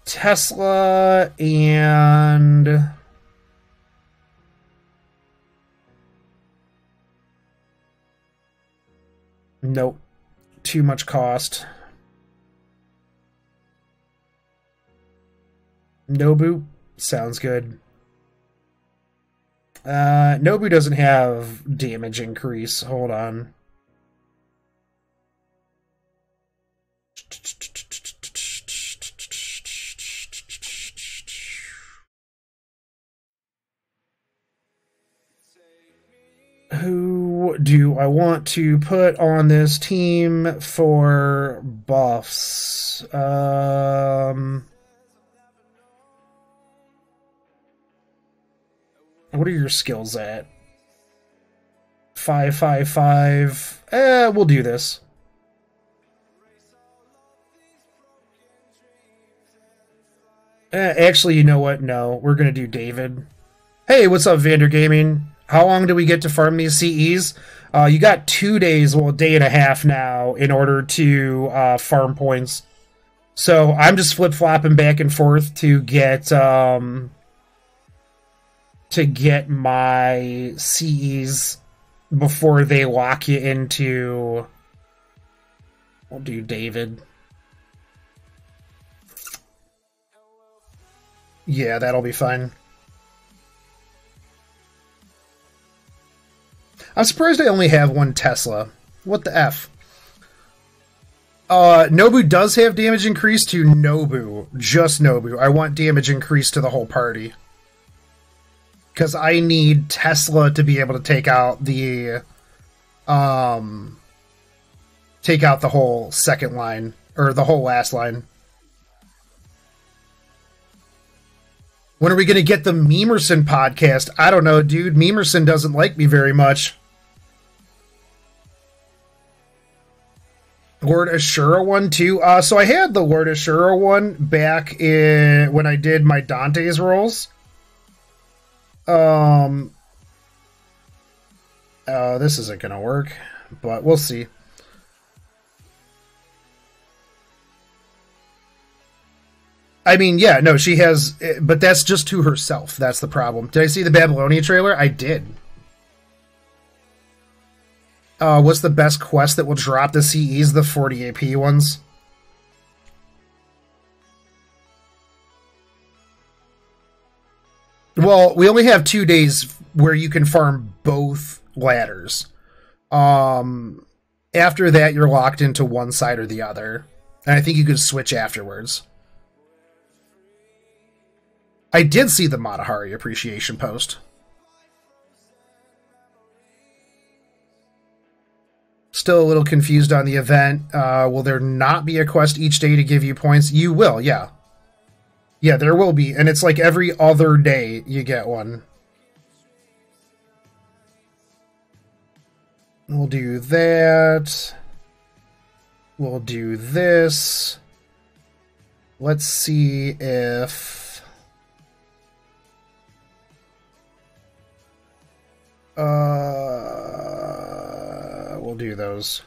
Tesla and nope, too much cost. Nobu sounds good. Nobu doesn't have damage increase. Hold on. Who do I want to put on this team for buffs? What are your skills at? 5, 5, 5. We'll do this. Actually, you know what? No, we're gonna do David. Hey, what's up, Vander Gaming? How long do we get to farm these CEs? You got 2 days, well, a day and a half now, in order to farm points. So I'm just flip-flopping back and forth to get my CEs before they lock you into... We'll do David. Yeah, that'll be fine. I'm surprised I only have one Tesla. What the F? Nobu does have damage increase to Nobu. Just Nobu. I want damage increase to the whole party. Because I need Tesla to be able to take out the whole second line, or the whole last line. When are we going to get the Memerson podcast? I don't know, dude. Memerson doesn't like me very much. Lord Ashura one, too. So I had the Lord Ashura one back in when I did my Dante's rolls. This isn't going to work, but we'll see. I mean, yeah, no, she has, but that's just to herself. That's the problem. Did I see the Babylonia trailer? I did. What's the best quest that will drop the CEs, the 40 AP ones? Well, we only have 2 days where you can farm both ladders. And After that, you're locked into one side or the other. And I think you could switch afterwards. I did see the Matahari appreciation post. Still a little confused on the event. Will there not be a quest each day to give you points? You will, yeah. Yeah, there will be. And it's like every other day you get one. We'll do that. We'll do this. Let's see if... we'll do those.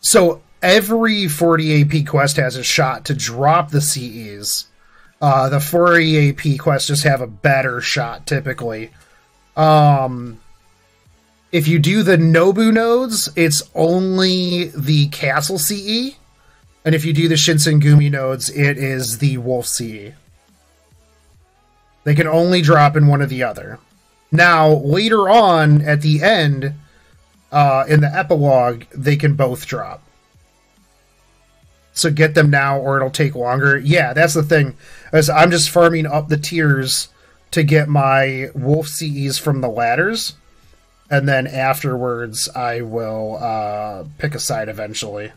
So every 40 AP quest has a shot to drop the CEs. The 40 AP quests just have a better shot typically. If you do the Nobu nodes, it's only the Castle CE. And if you do the Shinsengumi nodes, it is the Wolf CE. They can only drop in one or the other. Now, later on, at the end, in the epilogue, they can both drop. So get them now, or it'll take longer. Yeah, that's the thing. As I'm just farming up the tiers to get my Wolf CEs from the ladders. And then afterwards, I will pick a side eventually.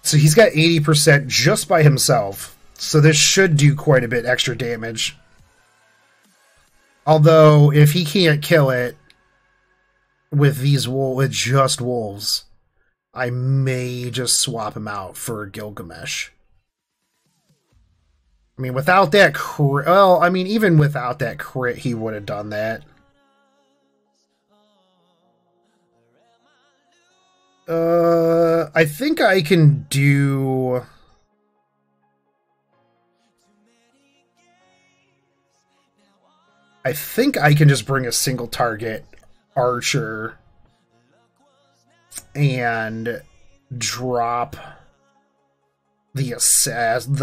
So he's got 80% just by himself. So this should do quite a bit extra damage. Although, if he can't kill it with just wolves, I may just swap him out for Gilgamesh. I mean, without that crit... Well, I mean, even without that crit, he would have done that. I think I can do... I think I can just bring a single target archer and drop the assassin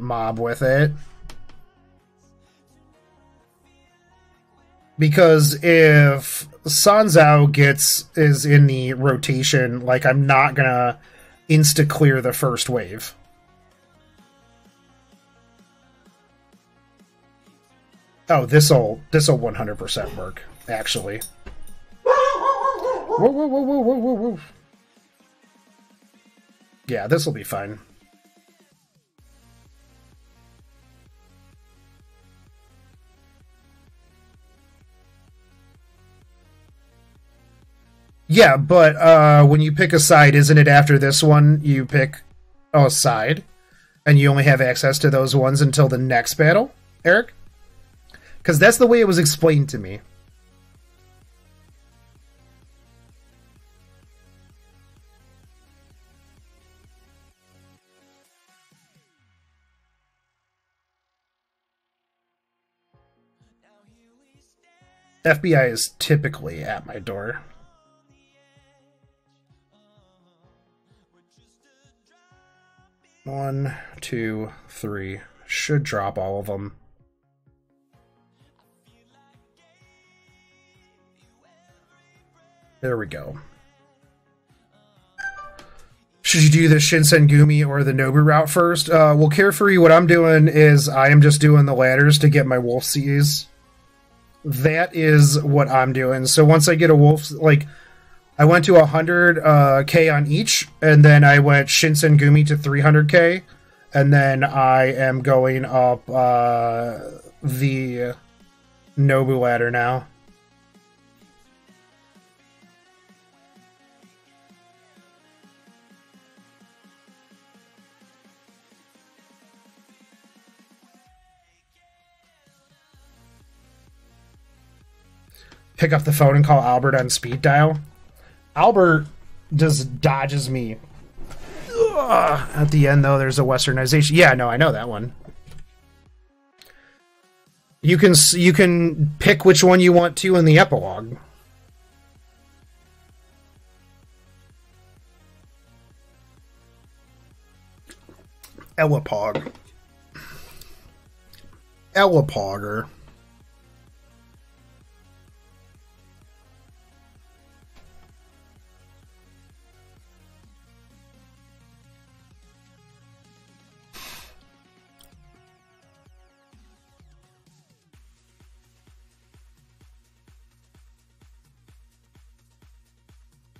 mob with it. Because if Sanzao is in the rotation, like, I'm not gonna insta-clear the first wave. Oh, this'll 100% work, actually. Whoa, whoa, whoa, whoa, whoa, whoa, whoa. Yeah, this'll be fine. Yeah, but when you pick a side, isn't it after this one you pick a side? And you only have access to those ones until the next battle, Eric? Because that's the way it was explained to me. FBI is typically at my door. One, two, three. Should drop all of them. There we go. Should you do the Shinsengumi or the Nobu route first? Well, Carefree, what I'm doing is I am just doing the ladders to get my Wolf Cs. That is what I'm doing. So once I get a Wolf, like, I went to 100k on each, and then I went Shinsengumi to 300k, and then I am going up the Nobu ladder now. Pick up the phone and call Albert on speed dial. Albert just dodges me. Ugh. At the end, though, there's a westernization. Yeah, no, I know that one. You can pick which one you want to in the epilogue. Elapog. Elapogger.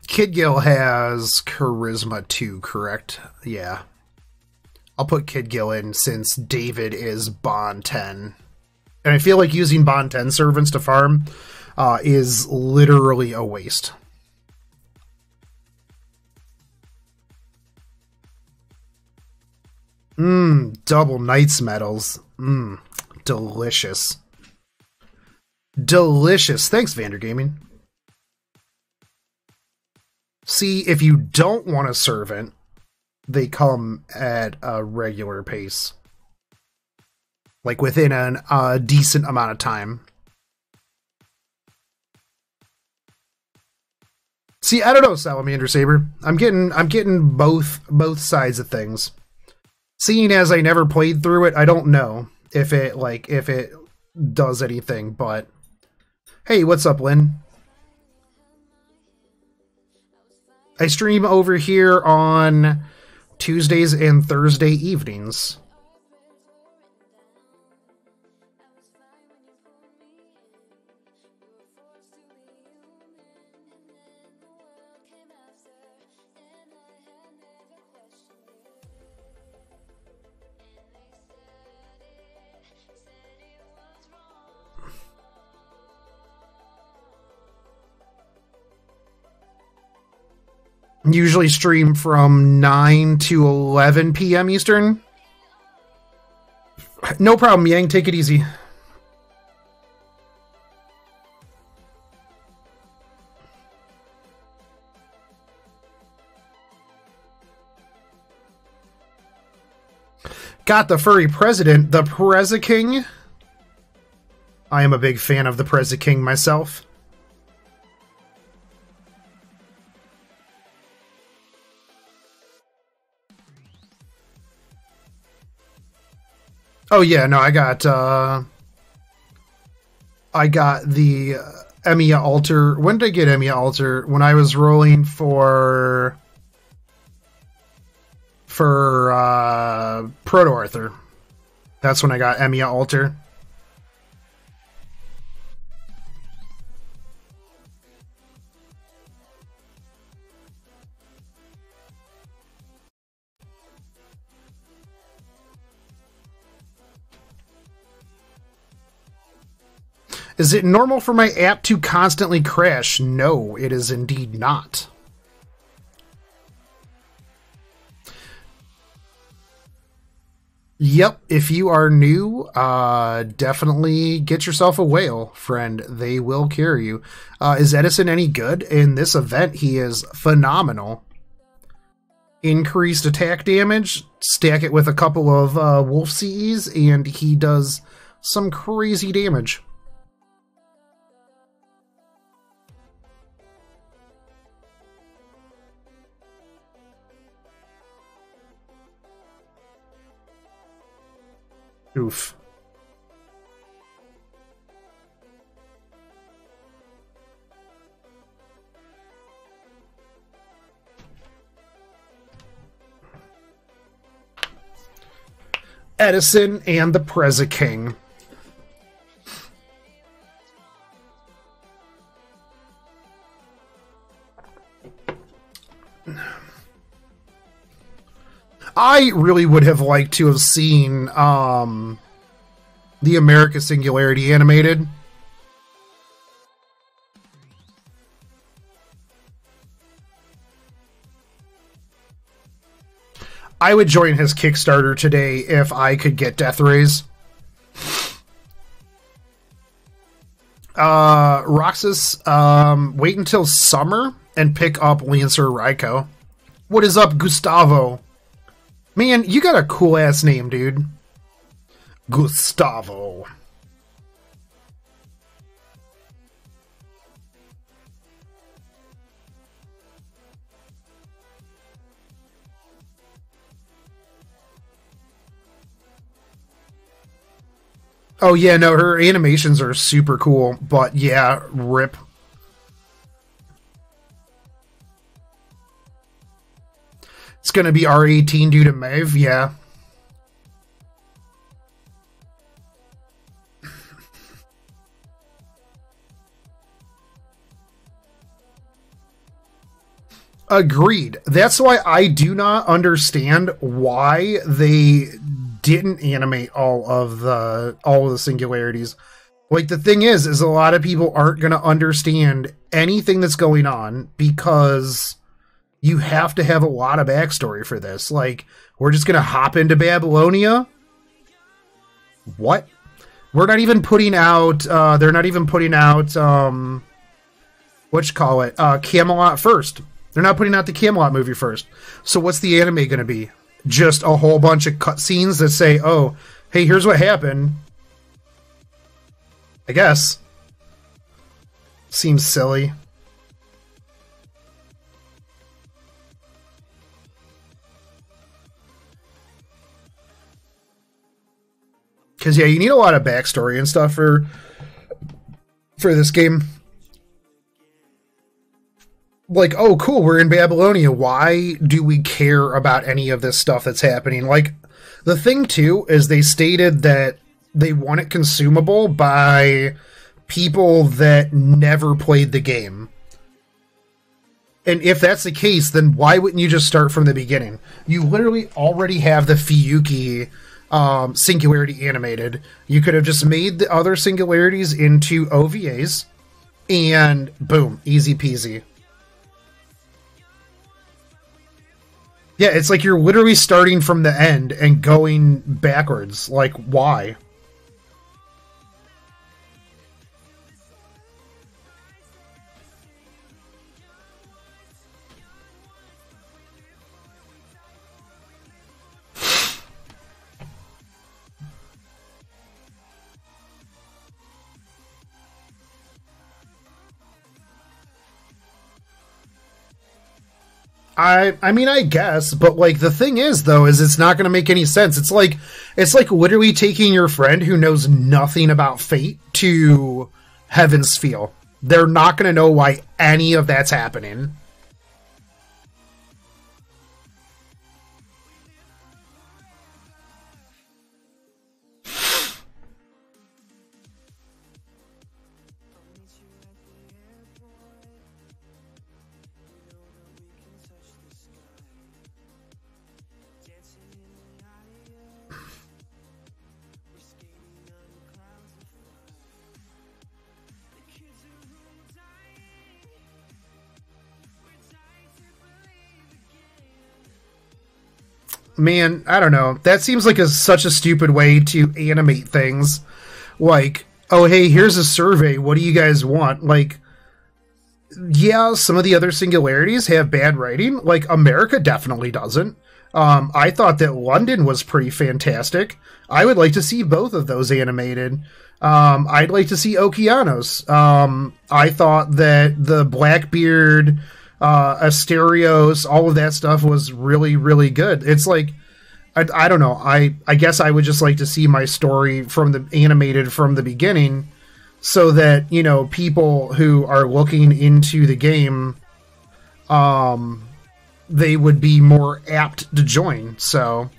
Kid Gil has Charisma 2, correct? Yeah. I'll put Kid Gil in since David is Bond 10. And I feel like using Bond 10 servants to farm is literally a waste. Double Knights medals. Delicious. Delicious. Thanks, Vander Gaming. See, if you don't want a servant, they come at a regular pace. Like within a decent amount of time. See, I don't know, Salamander Saber. I'm getting both sides of things. Seeing as I never played through it, I don't know if it does anything, but hey, what's up, Lynn? I stream over here on Tuesdays and Thursday evenings. Usually stream from 9 to 11 p.m. Eastern. No problem, Yang. Take it easy. Got the furry president, the Prezi King. I am a big fan of the Prezi King myself. Oh yeah, no, I got the Emiya Alter. When did I get Emiya Alter? When I was rolling for Proto Arthur. That's when I got Emiya Alter. Is it normal for my app to constantly crash? No, it is indeed not. Yep, if you are new, definitely get yourself a whale, friend. They will carry you. Is Edison any good? In this event, he is phenomenal. Increased attack damage, stack it with a couple of Wolf CEs, and he does some crazy damage. Oof. Edison and the Prezi King. I really would have liked to have seen the America Singularity animated. I would join his Kickstarter today if I could get Death Rays. Roxas, wait until summer and pick up Lancer Raiko. What is up, Gustavo? Man, you got a cool-ass name, dude. Gustavo. Oh yeah, no, her animations are super cool, but yeah, rip. It's gonna be R18 due to Maeve, yeah. Agreed. That's why I do not understand why they didn't animate all of the singularities. Like the thing is a lot of people aren't going to understand anything that's going on because you have to have a lot of backstory for this. Like we're just going to hop into Babylonia. What? We're not even putting out. They're not even putting out. What you call it? Camelot first. They're not putting out the Camelot movie first. So what's the anime going to be? Just a whole bunch of cutscenes that say, "Oh, hey, here's what happened." I guess. Seems silly. Because yeah, you need a lot of backstory and stuff for this game. Like, oh, cool, we're in Babylonia. Why do we care about any of this stuff that's happening? Like, the thing, too, is they stated that they want it consumable by people that never played the game. And if that's the case, then why wouldn't you just start from the beginning? You literally already have the Fiyuki singularity animated. You could have just made the other singularities into OVAs, and boom, easy peasy. Yeah, it's like you're literally starting from the end and going backwards. Like, why? I mean I guess, but like the thing is though is it's not going to make any sense. It's like literally taking your friend who knows nothing about Fate to Heaven's Feel. They're not going to know why any of that's happening. Man, I don't know. That seems like such a stupid way to animate things. Like, oh hey, here's a survey. What do you guys want? Like, yeah, some of the other singularities have bad writing. Like America definitely doesn't. I thought that London was pretty fantastic. I would like to see both of those animated. I'd like to see Okeanos. I thought that the Blackbeard, Asterios, all of that stuff was really, really good. It's like, I don't know. I guess I would just like to see my story from the animated from the beginning, so that people who are looking into the game, they would be more apt to join. So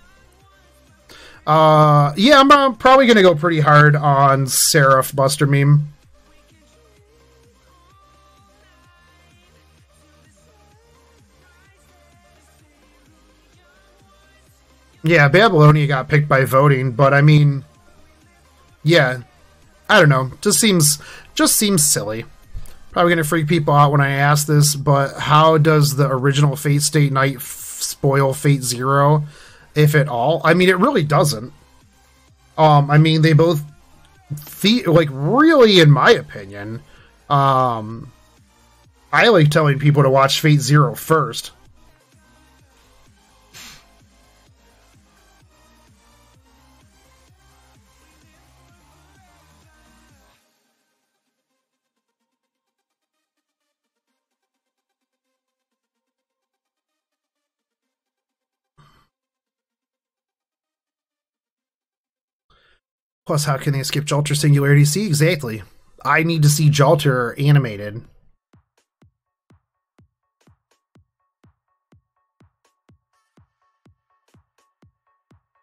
yeah, I'm probably gonna go pretty hard on Seraph Buster Meme. Yeah, Babylonia got picked by voting, but I mean, yeah, I don't know. Just seems silly. Probably gonna freak people out when I ask this, but how does the original Fate Stay Night spoil Fate Zero, if at all? I mean, it really doesn't. I mean, they both, like, really, in my opinion, I like telling people to watch Fate Zero first. Plus, how can they skip Jalter Singularity? See, exactly. I need to see Jalter animated.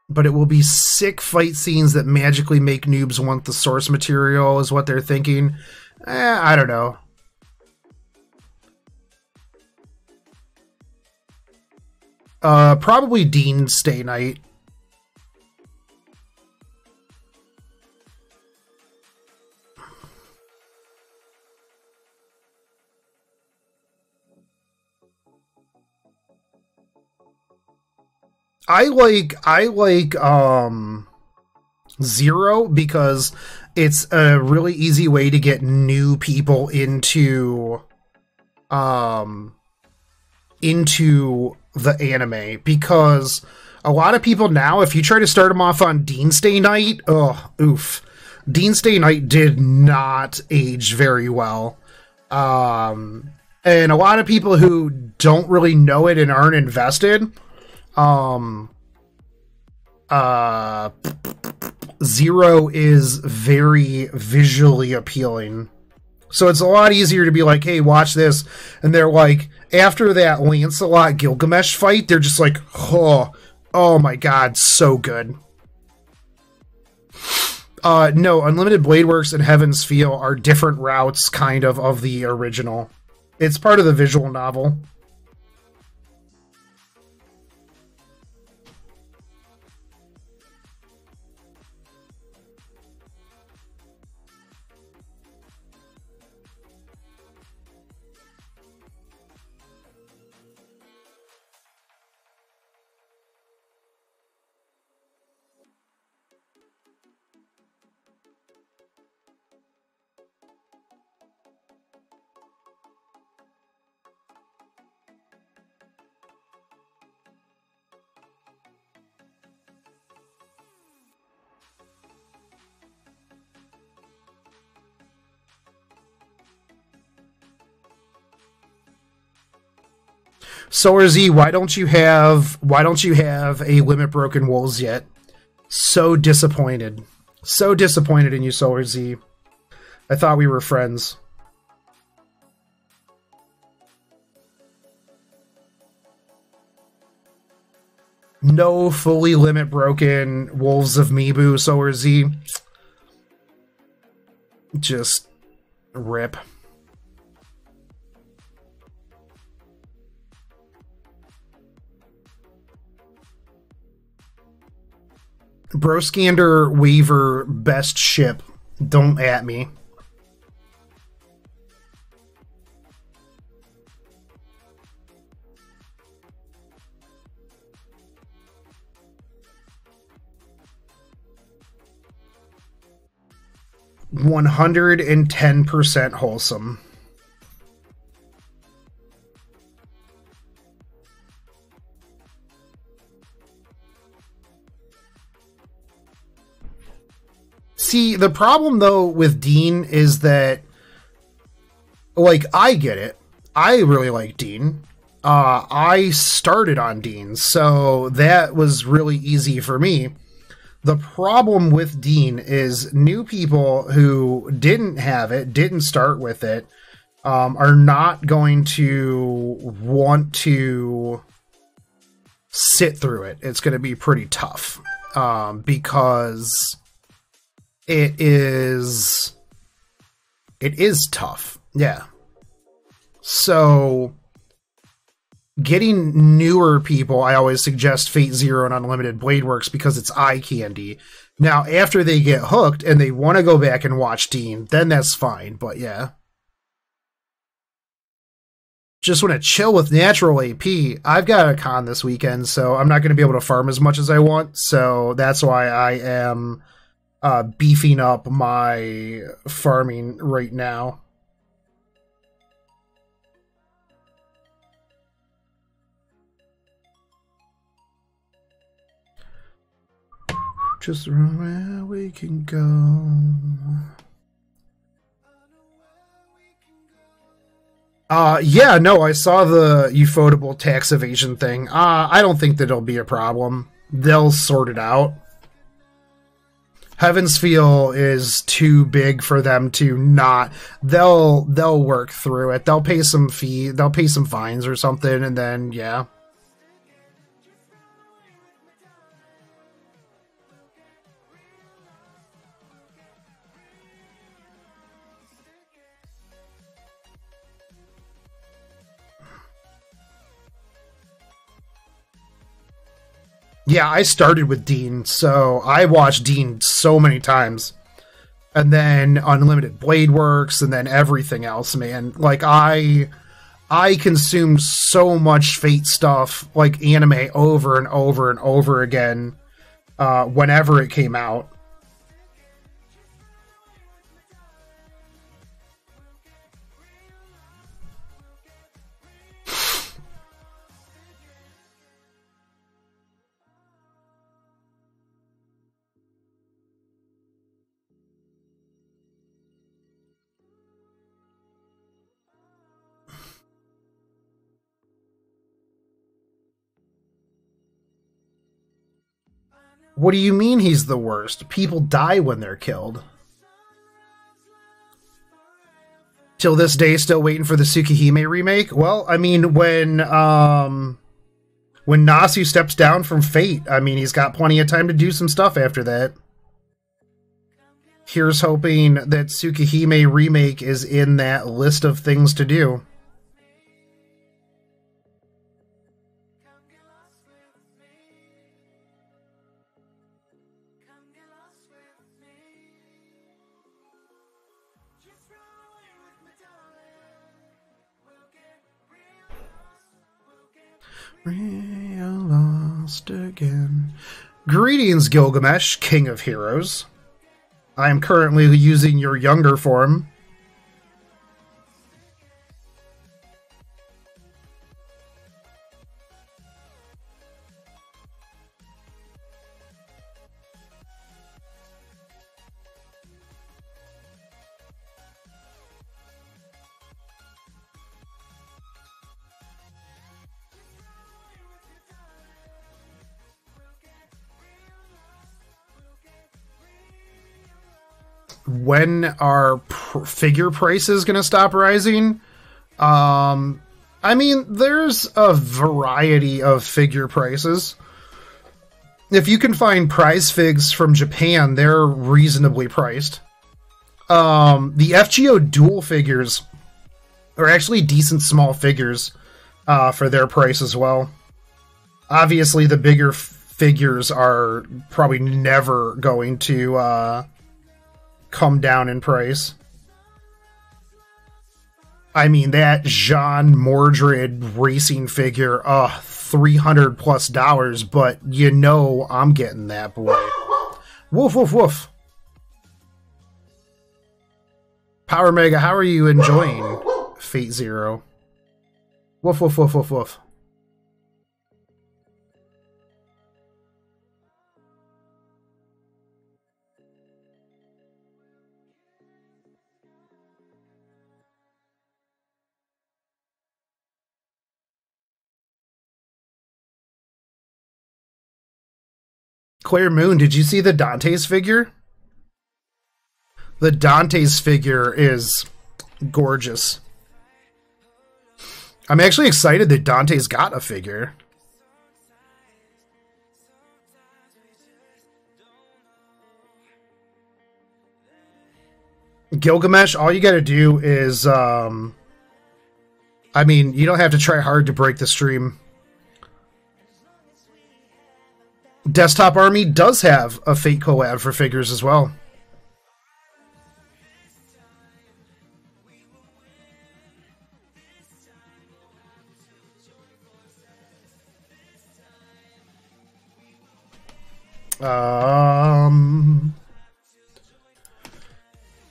But it will be sick fight scenes that magically make noobs want the source material, is what they're thinking. I don't know. Probably Dean Stay Night. I like Zero because it's a really easy way to get new people into the anime, because a lot of people now, if you try to start them off on Dean Stay Night, Dean Stay Night did not age very well. And a lot of people who don't really know it and aren't invested, Zero is very visually appealing. So it's a lot easier to be like, hey, watch this. And they're like, after that Lancelot Gilgamesh fight, they're just like, oh my god, so good. No, Unlimited Blade Works and Heaven's Feel are different routes, kind of the original. It's part of the visual novel. Solar Z, why don't you have a Limit Broken Wolves yet? So disappointed. So disappointed in you, Solar Z. I thought we were friends. No fully Limit Broken Wolves of Mibu, Solar Z. Just rip. Broscander Weaver best ship. Don't at me. $110% wholesome. See, the problem, though, with Dean is that, like, I get it. I really like Dean. I started on Dean, so that was really easy for me. The problem with Dean is new people who didn't have it, didn't start with it, are not going to want to sit through it. It's going to be pretty tough, because it is tough. Yeah. So getting newer people, I always suggest Fate Zero and Unlimited Blade Works because it's eye candy. Now, after they get hooked and they want to go back and watch Dean, then that's fine. But yeah. Just want to chill with natural AP. I've got a con this weekend, so I'm not going to be able to farm as much as I want. So that's why I am beefing up my farming right now. Just where we can go. Yeah, no, I saw the ufotable tax evasion thing. I don't think that it'll be a problem. They'll sort it out. Heaven's Feel is too big for them to not. They'll work through it. They'll pay some fee. They'll pay some fines or something, and then yeah. Yeah, I started with Dean, so I watched Dean so many times. And then Unlimited Blade Works, and then everything else, man. Like, I consumed so much Fate stuff, like anime, over and over and over again, whenever it came out. What do you mean he's the worst? People die when they're killed. Till this day, still waiting for the Tsukihime remake? Well, I mean, when Nasu steps down from Fate, I mean, he's got plenty of time to do some stuff after that. Here's hoping that Tsukihime remake is in that list of things to do. Real lost again. Greetings, Gilgamesh, King of Heroes. I am currently using your younger form. When are figure prices going to stop rising? I mean, there's a variety of figure prices. If you can find prize figs from Japan, they're reasonably priced. The FGO dual figures are actually decent small figures for their price as well. Obviously, the bigger figures are probably never going to come down in price. I mean, that Jean Mordred racing figure, $300+, but you know I'm getting that boy. Woof, woof, woof. Power Mega, how are you enjoying Fate Zero? Woof, woof, woof, woof, woof. Claire Moon, did you see the Dante's figure? The Dante's figure is gorgeous. I'm actually excited that Dante's got a figure. Gilgamesh, all you gotta do is, I mean, you don't have to try hard to break the stream. Desktop Army does have a Fate collab for figures as well.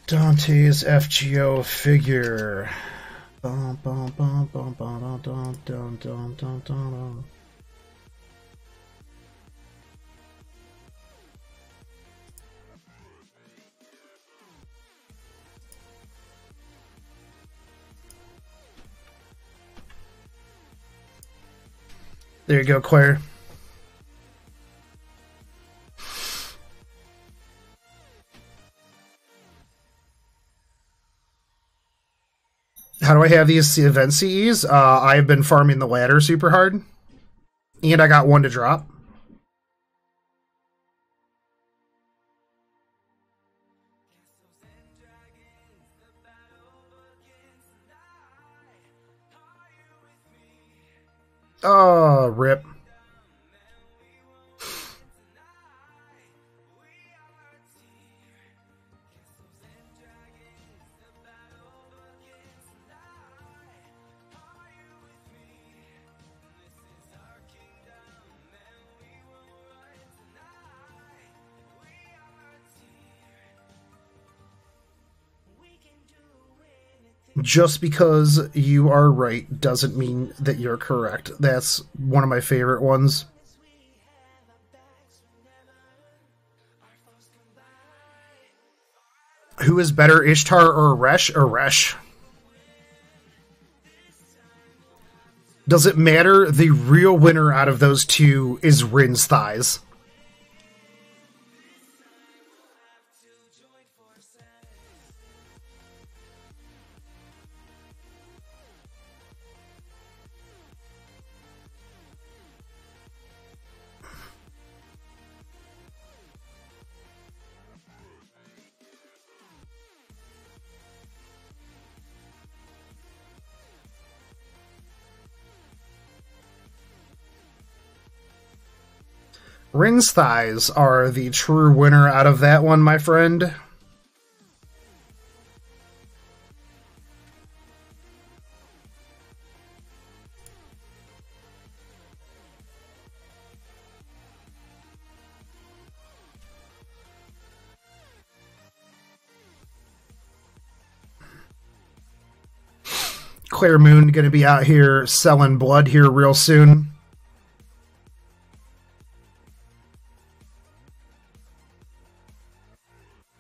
Dante's FGO figure. Bum, bum, bum, bum, bum, dum, dum, dum, dum, dum. There you go, Claire. How do I have these event CEs? I've been farming the ladder super hard. And I got one to drop. Oh, rip. Just because you are right doesn't mean that you're correct. That's one of my favorite ones. Who is better, Ishtar or Resh? Resh. Does it matter? The real winner out of those two is Rin's thighs. Rin's thighs are the true winner out of that one, my friend. Claire Moon going to be out here selling blood here real soon.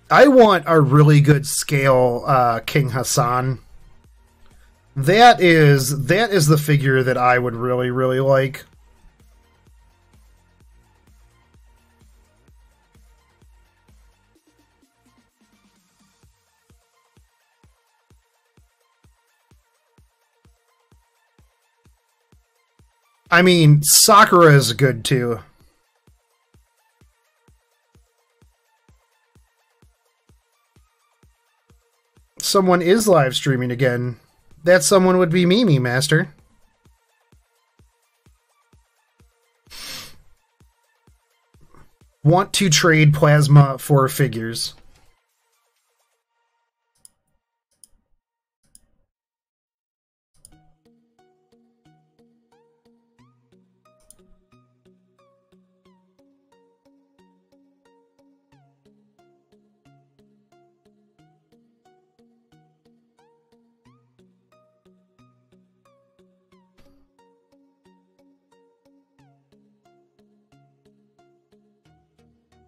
I want a really good scale King Hassan. That is the figure that I would really, really like. I mean, Sakura is good too. Someone is live streaming again. That someone would be Mimi, Master. Want to trade plasma for figures.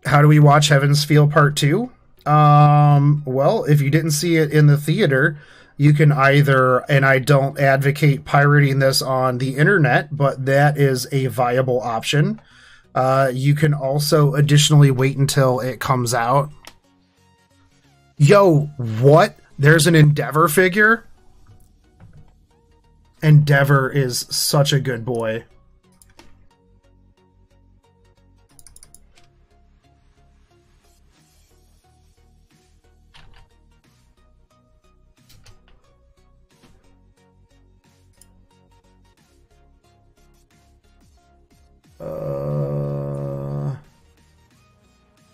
How do we watch Heaven's Feel Part 2? Well, if you didn't see it in the theater, you can either, and I don't advocate pirating this on the internet, but that is a viable option. You can also additionally wait until it comes out. Yo, what? There's an Endeavor figure? Endeavor is such a good boy.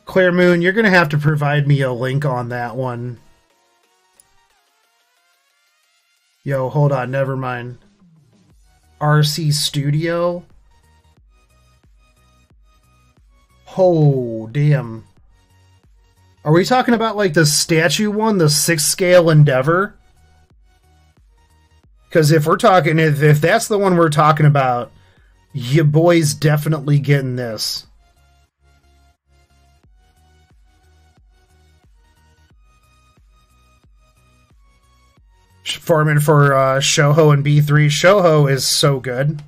Claire Moon, you're going to have to provide me a link on that one. Yo, hold on, never mind. RC Studio? Oh, damn. Are we talking about, like, the statue one? The 6-scale Endeavor? Because if we're talking... If that's the one we're talking about, your boy's definitely getting this. Farming for Shoho and B3. Shoho is so good.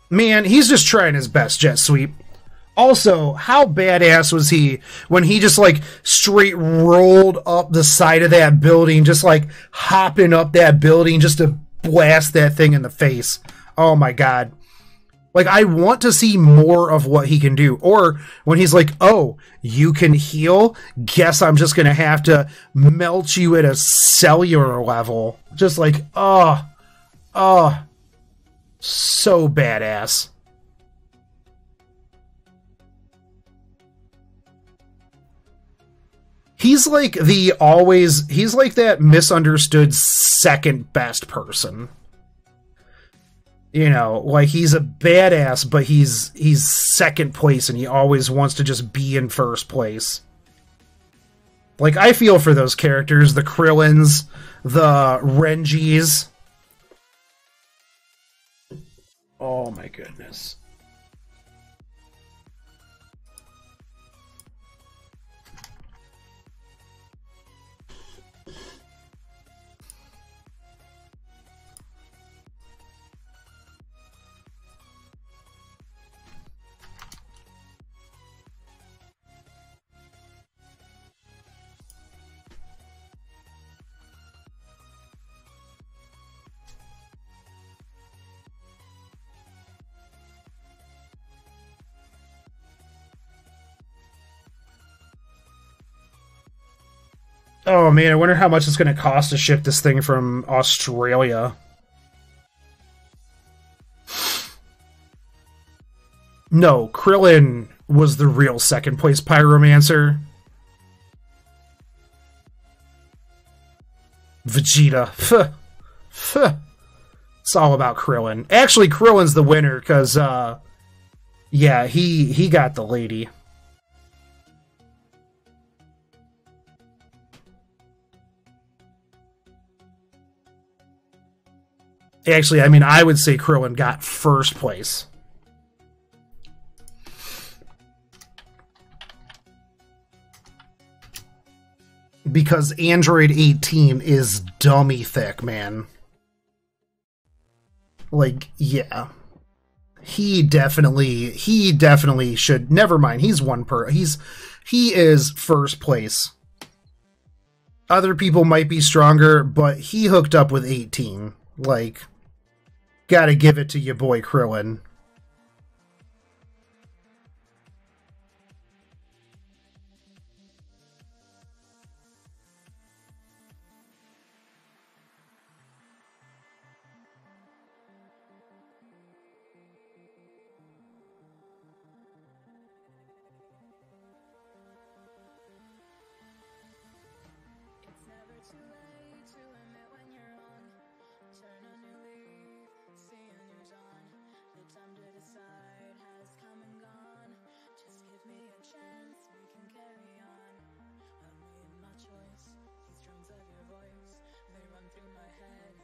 Man, he's just trying his best, Jet Sweep. Also, how badass was he when he just like straight rolled up the side of that building, just like hopping up that building just to blast that thing in the face. Oh my god. Like, I want to see more of what he can do. Or when he's like, oh, you can heal? Guess I'm just going to have to melt you at a cellular level. Just like, oh, so badass. He's like he's like that misunderstood second best person. You know, like he's a badass, but he's second place and he always wants to just be in first place. Like, I feel for those characters, the Krillins, the Renjis. Oh my goodness. Oh man, I wonder how much it's going to cost to ship this thing from Australia. No, Krillin was the real second place Pyromancer. Vegeta. It's all about Krillin. Actually, Krillin's the winner because, yeah, he got the lady. Actually, I mean, I would say Krillin got first place. Because Android 18 is dummy thick, man. Like, yeah. He definitely should. Never mind, he is first place. Other people might be stronger, but he hooked up with 18. Like, gotta give it to your boy Krillin.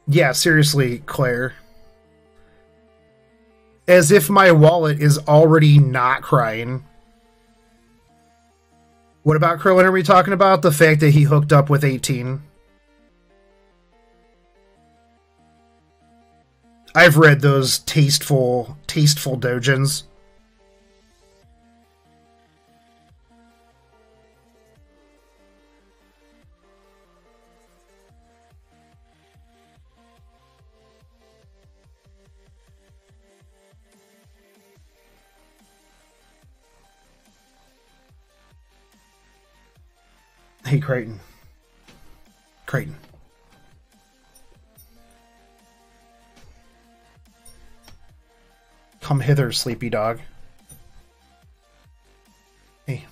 Yeah, seriously, Claire. As if my wallet is already not crying. What about Krillin are we talking about? The fact that he hooked up with 18. I've read those tasteful dojins. Hey, Creighton. Creighton. Come hither, sleepy dog. Hey.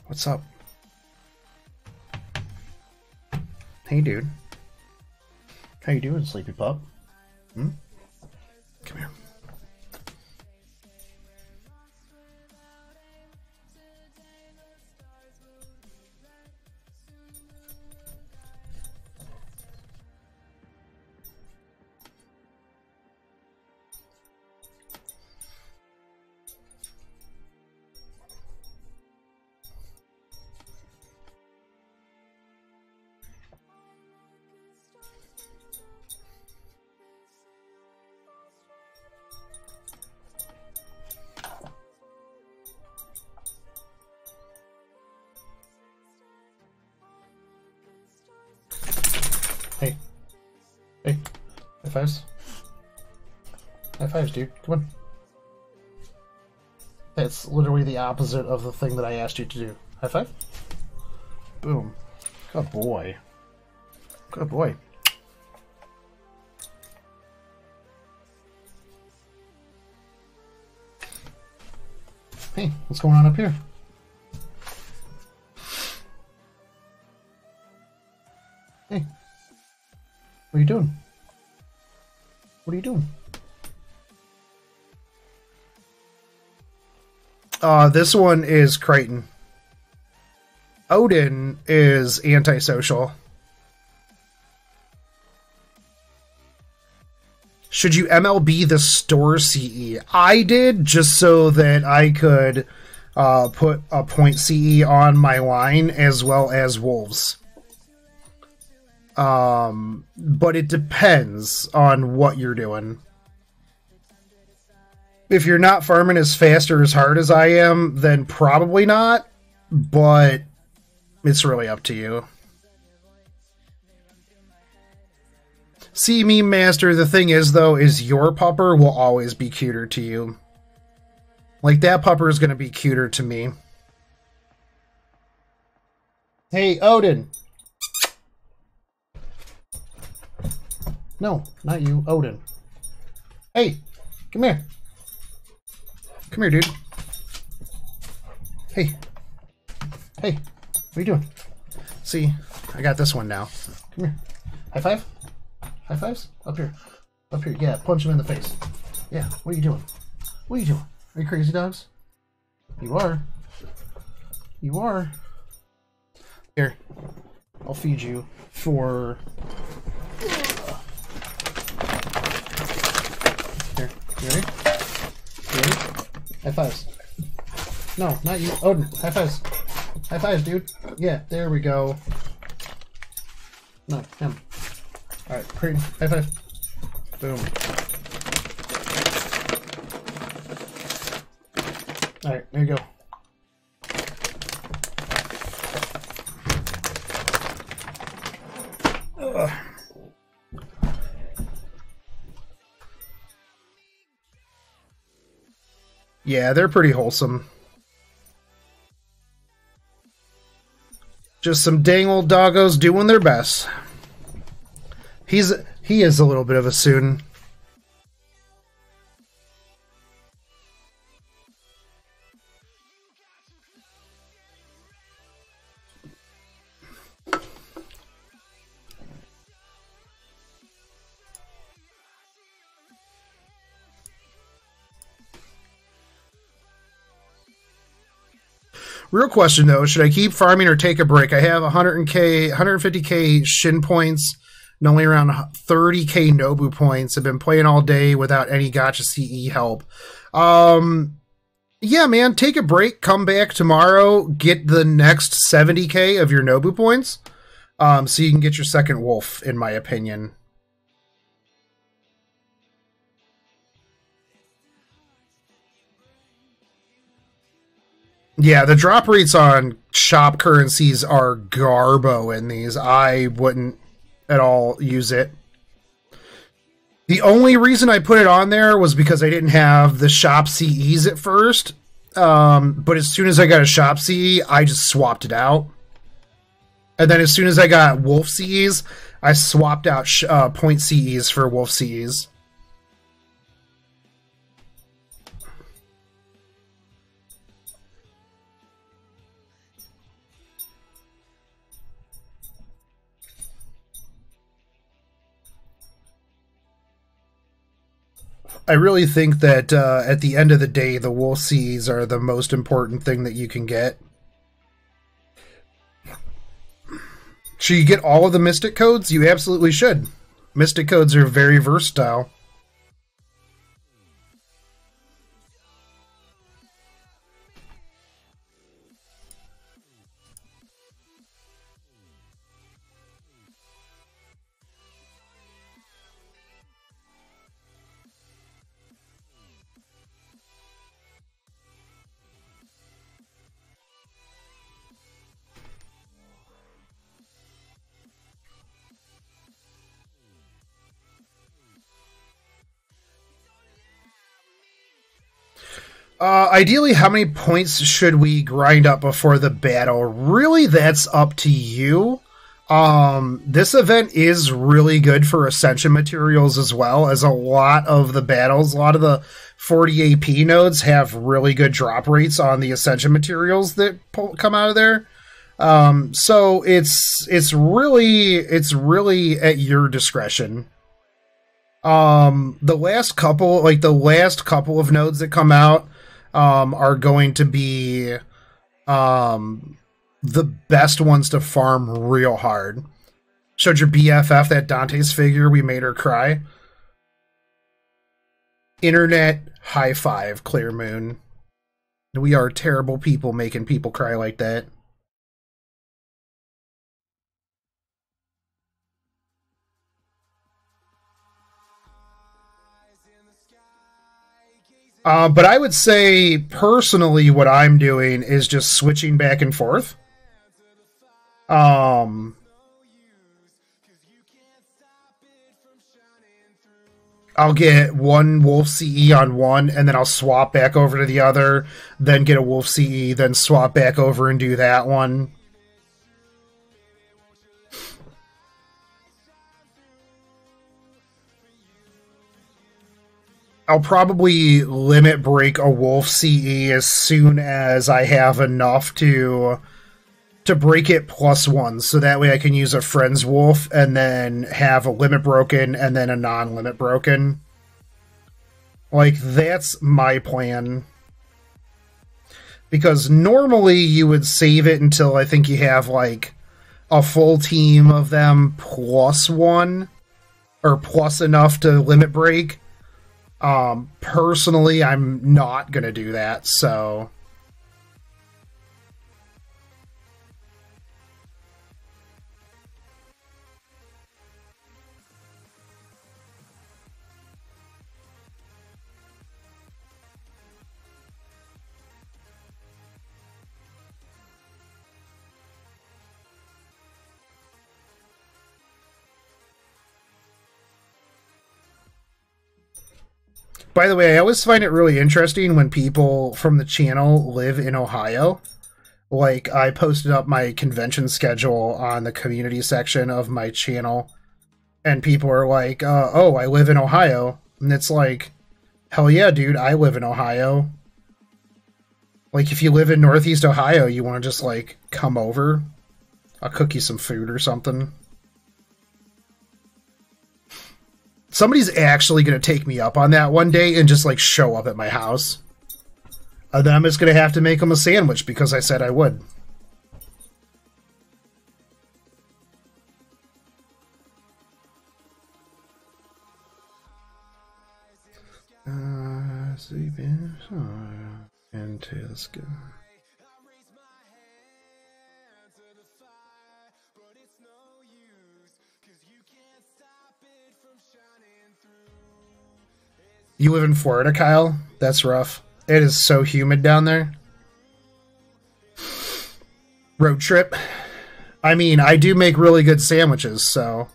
What's up? Hey, dude. How you doing, sleepy pup? Hmm? Come here. High fives. High fives, dude. Come on. That's literally the opposite of the thing that I asked you to do. High five. Boom. Good boy. Good boy. Hey, what's going on up here? Hey. What are you doing? What are you doing? This one is Crichton. Odin is antisocial. Should you MLB the store CE? I did, just so that I could put a point CE on my line as well as wolves. But it depends on what you're doing. If you're not farming as fast or as hard as I am, then probably not, but it's really up to you. See, Meme Master, the thing is, though, is your pupper will always be cuter to you. Like, that pupper is going to be cuter to me. Hey, Odin! No, not you, Odin. Hey, come here. Come here, dude. Hey. Hey, what are you doing? See, I got this one now. Come here. High five? High fives? Up here. Up here. Yeah, punch him in the face. Yeah, what are you doing? What are you doing? Are you crazy dogs? You are. You are. Here. I'll feed you for... Here. You ready? You ready? High fives. No, not you. Odin. High fives. High fives, dude. Yeah, there we go. No, him. Alright, Creighton. High five. Boom. Alright, there you go. Ugh. Yeah, they're pretty wholesome. Just some dang old doggos doing their best. He is a little bit of a student. Real question though, should I keep farming or take a break? I have 150k Shin points and only around 30k Nobu points. I've been playing all day without any gacha CE help. Yeah, man, take a break, come back tomorrow, get the next 70k of your Nobu points, so you can get your second wolf, in my opinion. Yeah, the drop rates on shop currencies are garbo in these. I wouldn't at all use it. The only reason I put it on there was because I didn't have the shop CEs at first. But as soon as I got a shop CE, I just swapped it out. And then as soon as I got wolf CEs, I swapped out point CEs for wolf CEs. I really think that at the end of the day, the wolf CEs are the most important thing that you can get. Should you get all of the Mystic codes? You absolutely should. Mystic codes are very versatile. Ideally, how many points should we grind up before the battle? Really, that's up to you. This event is really good for Ascension materials as well, as a lot of the battles, a lot of the 40 AP nodes have really good drop rates on the Ascension materials that come out of there. So it's really at your discretion. The last couple of nodes that come out, are going to be, the best ones to farm real hard. Showed your BFF that Dante's figure, we made her cry. Internet high five, Clear Moon. We are terrible people making people cry like that. But I would say, personally, what I'm doing is just switching back and forth. I'll get one Wolf CE on one, and then I'll swap back over to the other, then get a Wolf CE, then swap back over and do that one. I'll probably limit break a Wolf CE as soon as I have enough to break it +1, so that way I can use a friend's Wolf and then have a limit broken and then a non-limit broken. Like, that's my plan. Because normally you would save it until I think you have, like, a full team of them +1, or plus enough to limit break. Personally, I'm not gonna do that, so... By the way, I always find it really interesting when people from the channel live in Ohio. Like, I posted up my convention schedule on the community section of my channel, and people are like, oh, I live in Ohio. And it's like, hell yeah, dude, I live in Ohio. Like, if you live in Northeast Ohio, you want to just, like, come over? I'll cook you some food or something. Somebody's actually going to take me up on that one day and just, like, show up at my house. And then I'm just going to have to make them a sandwich because I said I would. Sleeping into the sky. You live in Florida, Kyle? That's rough. It is so humid down there. Road trip. I mean, I do make really good sandwiches, so...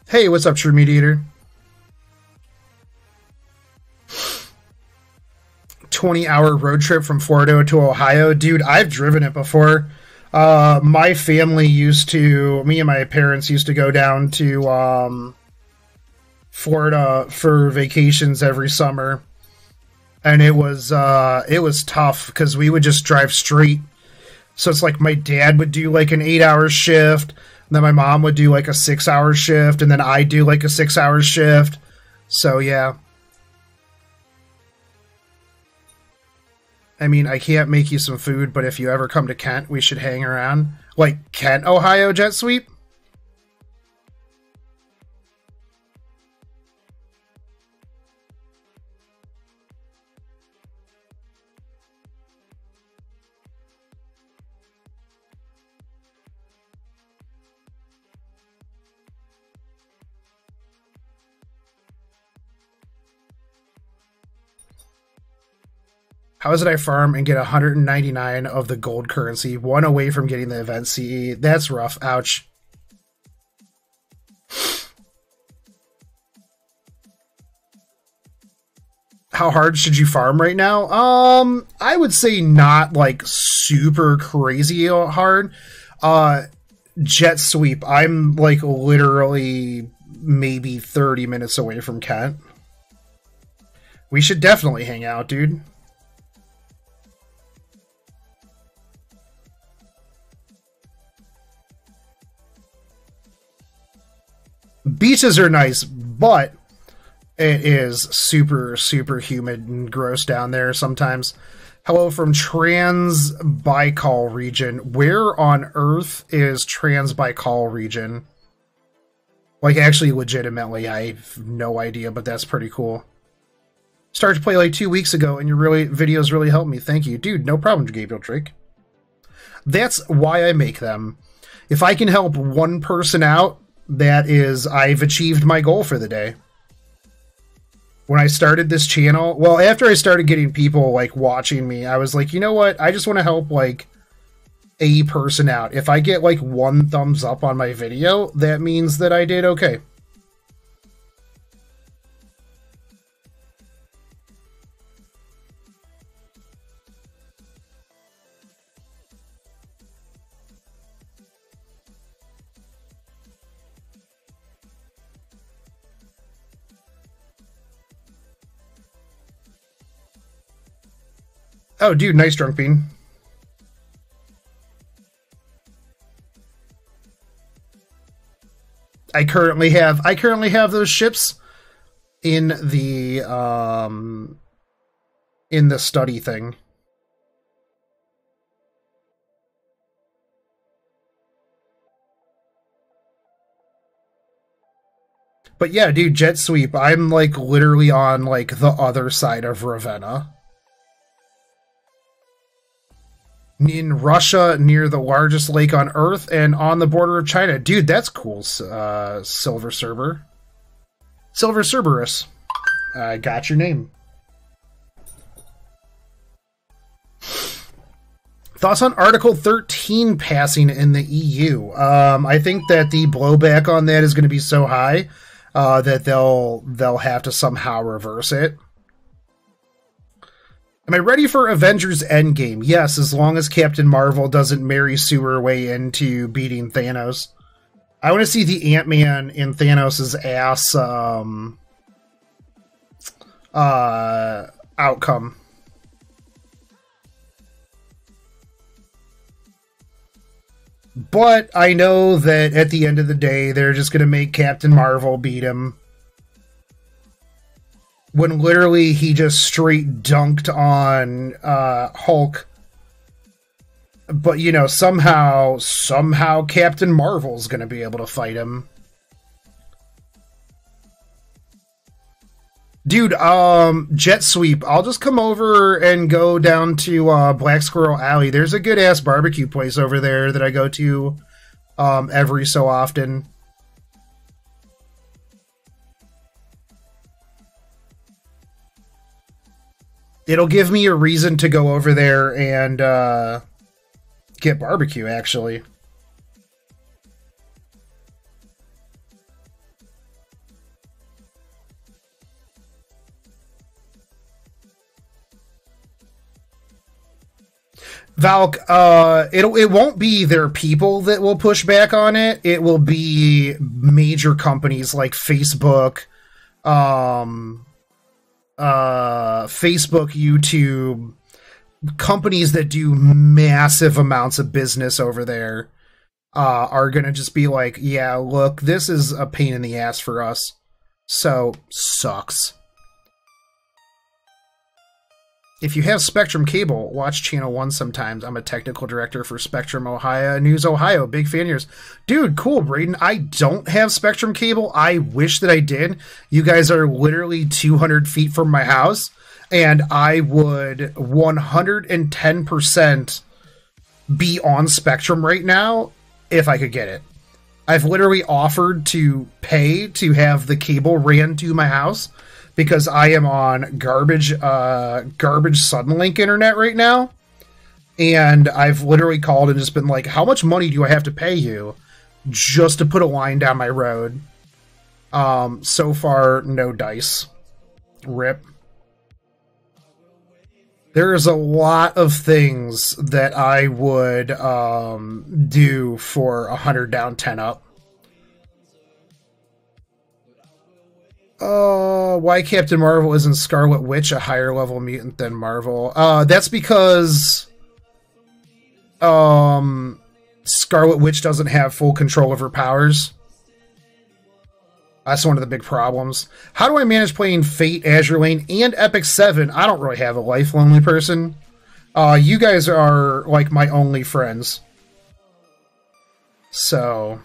Hey, what's up, True Mediator? 20-hour road trip from Florida to Ohio. Dude, I've driven it before. My family me and my parents used to go down to Florida for vacations every summer. And it was tough because we would just drive straight. So it's like my dad would do like an 8-hour shift. And then my mom would do like a 6-hour shift, and then I'd do like a 6-hour shift. So yeah. I mean, I can't make you some food, but if you ever come to Kent, we should hang around. Like Kent, Ohio jet sweep? How is it I farm and get 199 of the gold currency, one away from getting the event CE? That's rough. Ouch. How hard should you farm right now? I would say not like super crazy hard. Jet sweep. I'm like literally maybe 30 minutes away from Kent. We should definitely hang out, dude. Beaches are nice, but it is super, super humid and gross down there sometimes. Hello from Trans-Baikal region. Where on earth is Trans-Baikal region? Like, actually, legitimately, I have no idea, but that's pretty cool. Started to play like 2 weeks ago, and your videos really helped me. Thank you. Dude, no problem, Gabriel Drake. That's why I make them. If I can help one person out, that is, I've achieved my goal for the day. When I started this channel, well, after I started getting people like watching me, I was like, you know what? I just want to help like a person out. If I get like 1 thumbs up on my video, that means that I did okay. Oh, dude, nice drunk bean. I currently have those ships in the study thing. But yeah, dude, jet sweep. I'm like literally on like the other side of Ravenna. In Russia, near the largest lake on Earth, and on the border of China. Dude, that's cool, Silver Cerber. Silver Cerberus. I got your name. Thoughts on Article 13 passing in the EU? I think that the blowback on that is going to be so high that they'll have to somehow reverse it. Am I ready for Avengers Endgame? Yes, as long as Captain Marvel doesn't Mary Sue her way into beating Thanos. I want to see the Ant-Man in Thanos' ass outcome. But I know that at the end of the day, they're just going to make Captain Marvel beat him. When literally he just straight dunked on Hulk. But, you know, somehow Captain Marvel's going to be able to fight him. Dude, jet sweep. I'll just come over and go down to Black Squirrel Alley. There's a good-ass barbecue place over there that I go to every so often. It'll give me a reason to go over there and get barbecue, actually. Valk, it won't be their people that will push back on it. It will be major companies like Facebook, Facebook, YouTube, companies that do massive amounts of business over there are going to just be like, yeah, look, this is a pain in the ass for us. So, sucks. If you have Spectrum Cable, watch Channel 1 sometimes. I'm a technical director for Spectrum Ohio, News Ohio. Big fan of yours. Dude, cool, Braden. I don't have Spectrum Cable. I wish that I did. You guys are literally 200 feet from my house, and I would 110% be on Spectrum right now if I could get it. I've literally offered to pay to have the cable ran to my house, because I am on garbage Suddenlink internet right now. And I've literally called and just been like, how much money do I have to pay you just to put a line down my road? So far, no dice. Rip. There's a lot of things that I would do for 100 down, 10 up. Why Captain Marvel isn't Scarlet Witch a higher level mutant than Marvel? That's because Scarlet Witch doesn't have full control of her powers. That's one of the big problems. How do I manage playing Fate, Azure Lane, and Epic 7? I don't really have a life, lonely person. You guys are, like, my only friends. So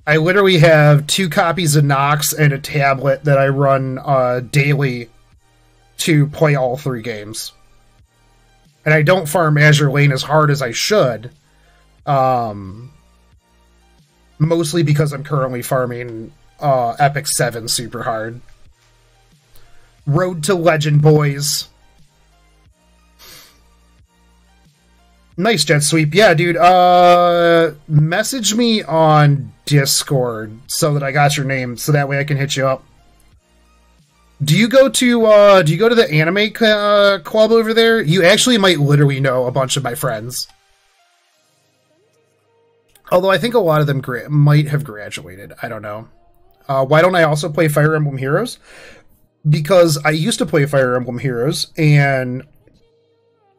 I literally have 2 copies of Nox and a tablet that I run daily to play all 3 games. And I don't farm Azure Lane as hard as I should. Mostly because I'm currently farming Epic 7 super hard. Road to Legend, boys. Nice, Jet Sweep. Yeah, dude. Message me on Discord so that I got your name, so that way I can hit you up. Do you go to the anime club over there? You actually might literally know a bunch of my friends. Although I think a lot of them might have graduated. I don't know. Why don't I also play Fire Emblem Heroes? Because I used to play Fire Emblem Heroes, and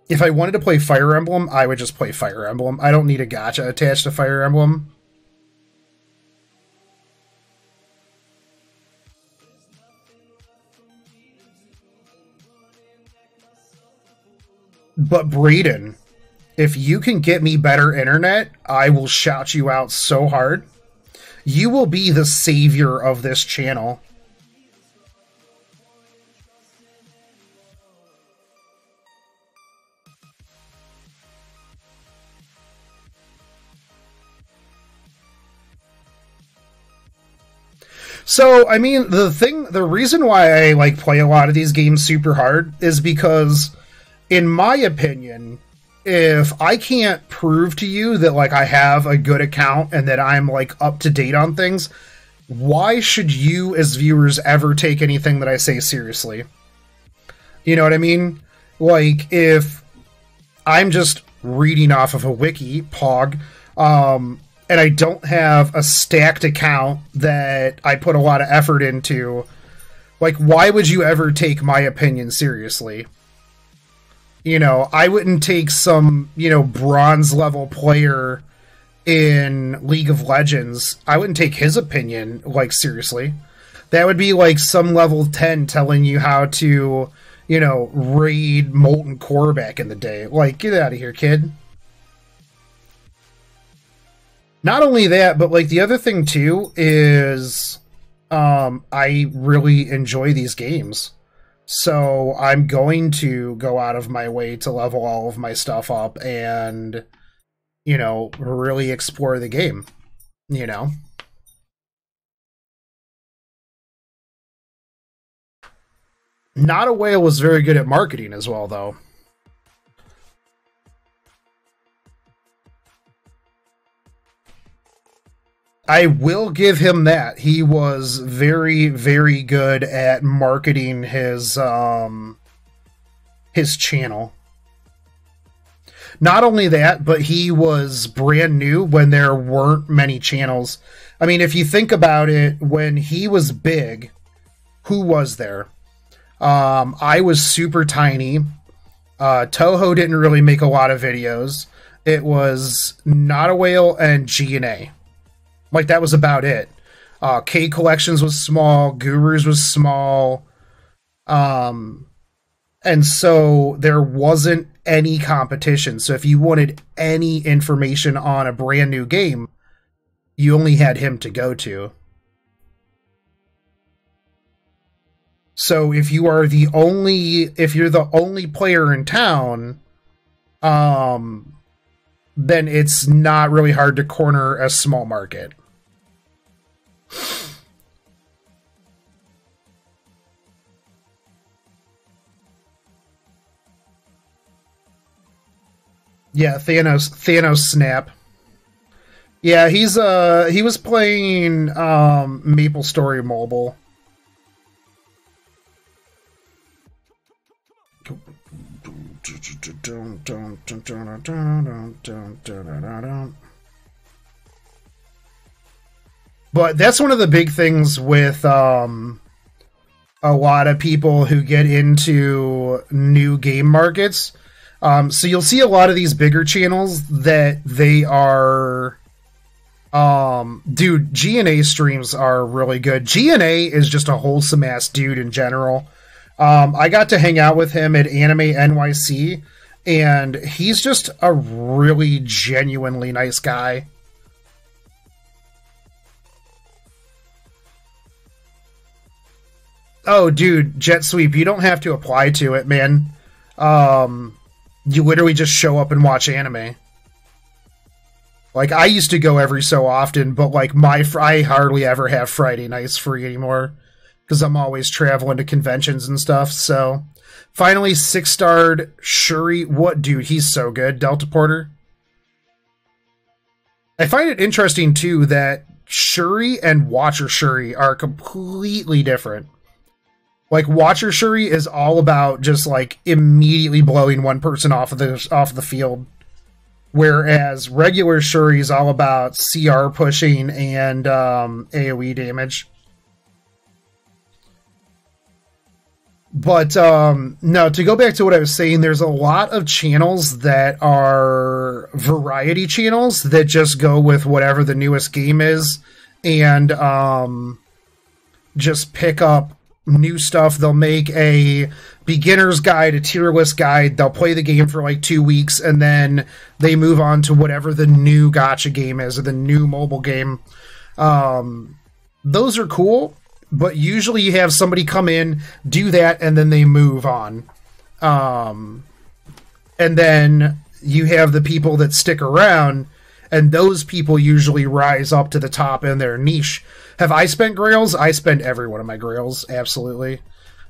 if I wanted to play Fire Emblem, I would just play Fire Emblem. I don't need a gacha attached to Fire Emblem. But Brayden, if you can get me better internet, I will shout you out so hard. You will be the savior of this channel. So, I mean, the reason why I like play a lot of these games super hard is because, in my opinion, if I can't prove to you that, like, I have a good account and that I'm, like, up to date on things, why should you, as viewers, ever take anything that I say seriously? You know what I mean? Like, if I'm just reading off of a wiki, Pog, and I don't have a stacked account that I put a lot of effort into, like, why would you ever take my opinion seriously? You know, I wouldn't take some, you know, bronze level player in League of Legends. I wouldn't take his opinion, like, seriously. That would be like some level 10 telling you how to, you know, raid Molten Core back in the day. Like, get out of here, kid. Not only that, but, like, the other thing, too, is I really enjoy these games. So I'm going to go out of my way to level all of my stuff up and, you know, really explore the game, you know? Not a Whale was very good at marketing as well, though. I will give him that. He was very, very good at marketing his channel. Not only that, but he was brand new when there weren't many channels. I mean, if you think about it, when he was big, who was there? I was super tiny. Toho didn't really make a lot of videos. It was Not a Whale and G&A. Like, that was about it. K Collections was small. Gurus was small. And so there wasn't any competition. So if you wanted any information on a brand new game, you only had him to go to. So if you're the only player in town, then it's not really hard to corner a small market. Yeah, Thanos Snap. Yeah, he was playing Maple Story Mobile. But that's one of the big things with a lot of people who get into new game markets. So you'll see a lot of these bigger channels that they are... dude, GNA streams are really good. GNA is just a wholesome ass dude in general. I got to hang out with him at Anime NYC, and he's just a really genuinely nice guy. Oh, dude, Jet Sweep, you don't have to apply to it, man. You literally just show up and watch anime. Like, I used to go every so often, but, like, I hardly ever have Friday nights free anymore, because I'm always traveling to conventions and stuff, so... Finally, 6-starred Shuri. What, dude, he's so good. Delta Porter. I find it interesting, too, that Shuri and Watcher Shuri are completely different. Like, Watcher Shuri is all about just, like, immediately blowing one person off of the field. Whereas regular Shuri is all about CR pushing and AoE damage. But, no, to go back to what I was saying, there's a lot of channels that are variety channels that just go with whatever the newest game is and just pick up new stuff. They'll make a beginner's guide, a tier list guide. They'll play the game for like 2 weeks, and then they move on to whatever the new gacha game is or the new mobile game. Those are cool, but usually you have somebody come in, do that, and then they move on. And then you have the people that stick around, and those people usually rise up to the top in their niche. Have I spent grails? I spent every one of my grails, absolutely.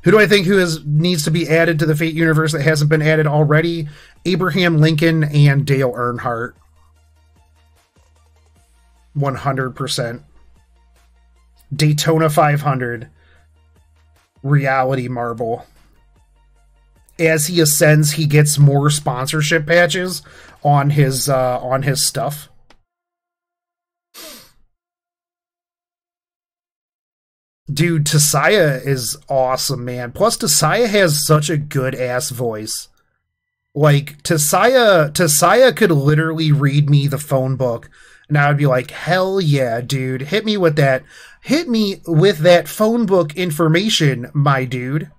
Who do I think needs to be added to the Fate universe that hasn't been added already? Abraham Lincoln and Dale Earnhardt. 100%. Daytona 500. Reality Marble. As he ascends, he gets more sponsorship patches on his stuff. Dude, Tasaya is awesome, man. Plus, Tasaya has such a good-ass voice. Like, Tasaya could literally read me the phone book, and I would be like, hell yeah, dude. Hit me with that. Hit me with that phone book information, my dude.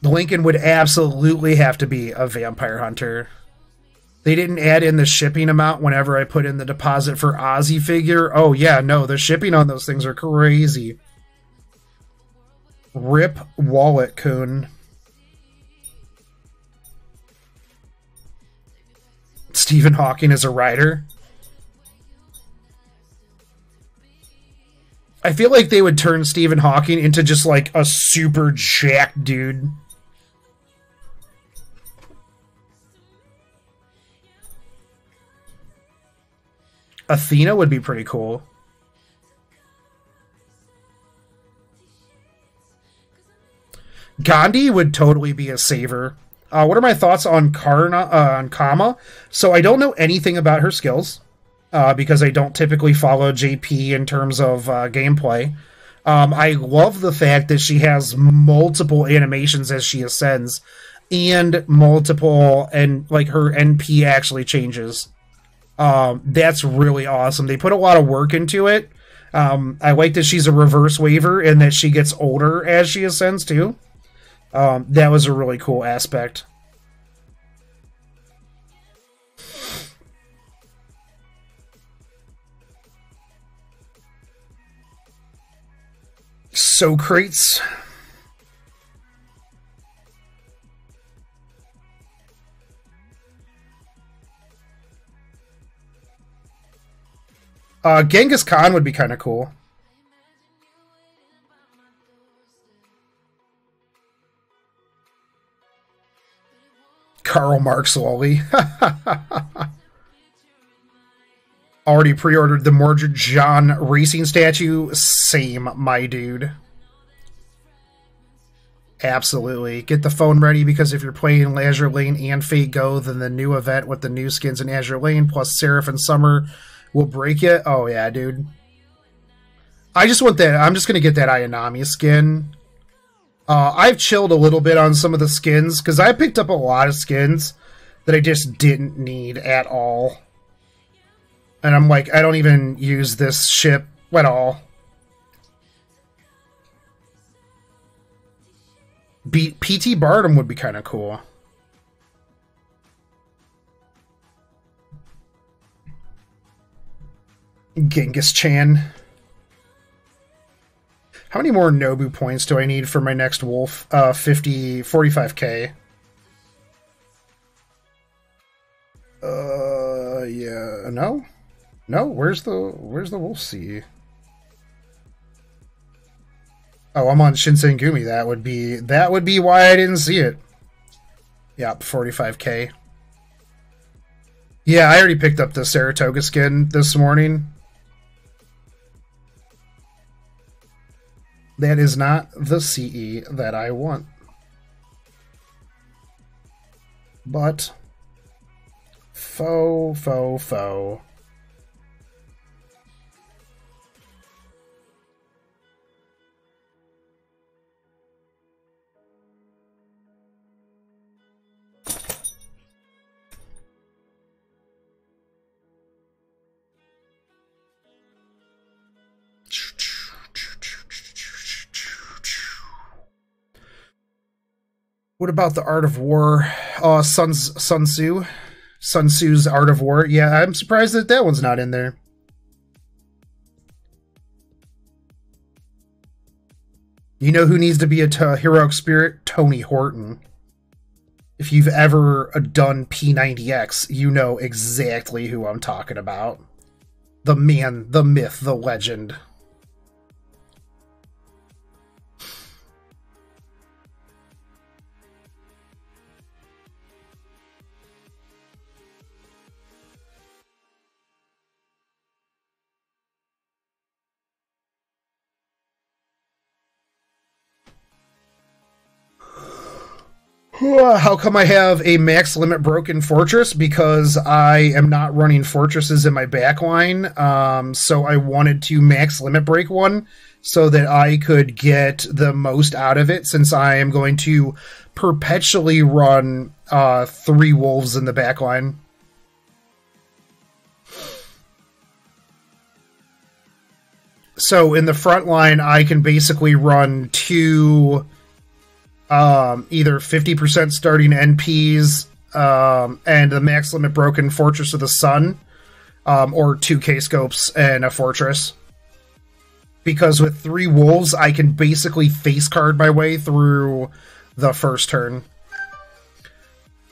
Lincoln would absolutely have to be a vampire hunter. They didn't add in the shipping amount whenever I put in the deposit for Ozzy figure. Oh yeah, no, the shipping on those things are crazy. Rip Wallet Coon. Stephen Hawking is a writer. I feel like they would turn Stephen Hawking into just like a super jacked dude. Athena would be pretty cool. Gandhi would totally be a saver. What are my thoughts on Kama? So I don't know anything about her skills because I don't typically follow JP in terms of gameplay. I love the fact that she has multiple animations as she ascends and multiple, and like her NP actually changes. That's really awesome. They put a lot of work into it. I like that she's a reverse waiver and that she gets older as she ascends too. That was a really cool aspect. Socrates. Genghis Khan would be kind of cool. Karl Marx Lolly. Already pre-ordered the Mordred John racing statue. Same, my dude. Absolutely. Get the phone ready, because if you're playing Azure Lane and Fate Go, then the new event with the new skins in Azure Lane plus Seraph and Summer will break it. Oh yeah, dude. I just want that. I'm just going to get that Ayanami skin. I've chilled a little bit on some of the skins, because I picked up a lot of skins that I just didn't need at all. And I'm like, I don't even use this ship at all. PT Barnum would be kind of cool. Genghis Chan. How many more Nobu points do I need for my next wolf? 45k. Yeah, no? No, where's the wolf sea? Oh, I'm on Shinsengumi. That would be why I didn't see it. Yep, 45k. Yeah, I already picked up the Saratoga skin this morning. That is not the CE that I want. But faux. What about the Art of War? Sun Tzu? Sun Tzu's Art of War? Yeah, I'm surprised that that one's not in there. You know who needs to be a heroic spirit? Tony Horton. If you've ever done P90X, you know exactly who I'm talking about. The man, the myth, the legend. How come I have a max limit broken fortress? Because I am not running fortresses in my backline, so I wanted to max limit break one so that I could get the most out of it, since I am going to perpetually run 3 wolves in the backline. So in the front line, I can basically run 2... either 50% starting NPs and the max limit broken Fortress of the Sun, or 2 K-scopes and a Fortress. Because with 3 wolves, I can basically face card my way through the first turn.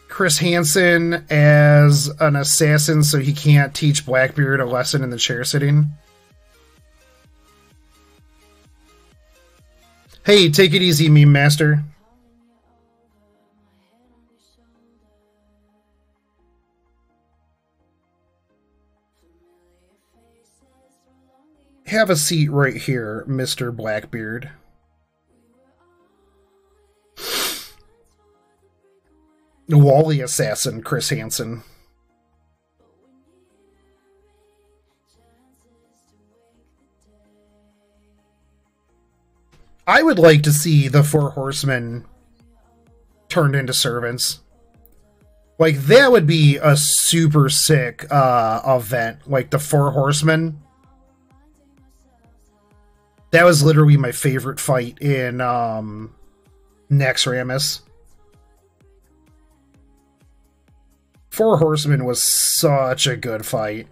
Chris Hansen as an assassin, so he can't teach Blackbeard a lesson in the chair sitting. Hey, take it easy, Meme Master. Have a seat right here, Mr. Blackbeard. Wally assassin, Chris Hansen. I would like to see the 4 horsemen turned into servants. Like, that would be a super sick event. Like, the 4 horsemen. That was literally my favorite fight in Naxxramas. 4 Horsemen was such a good fight.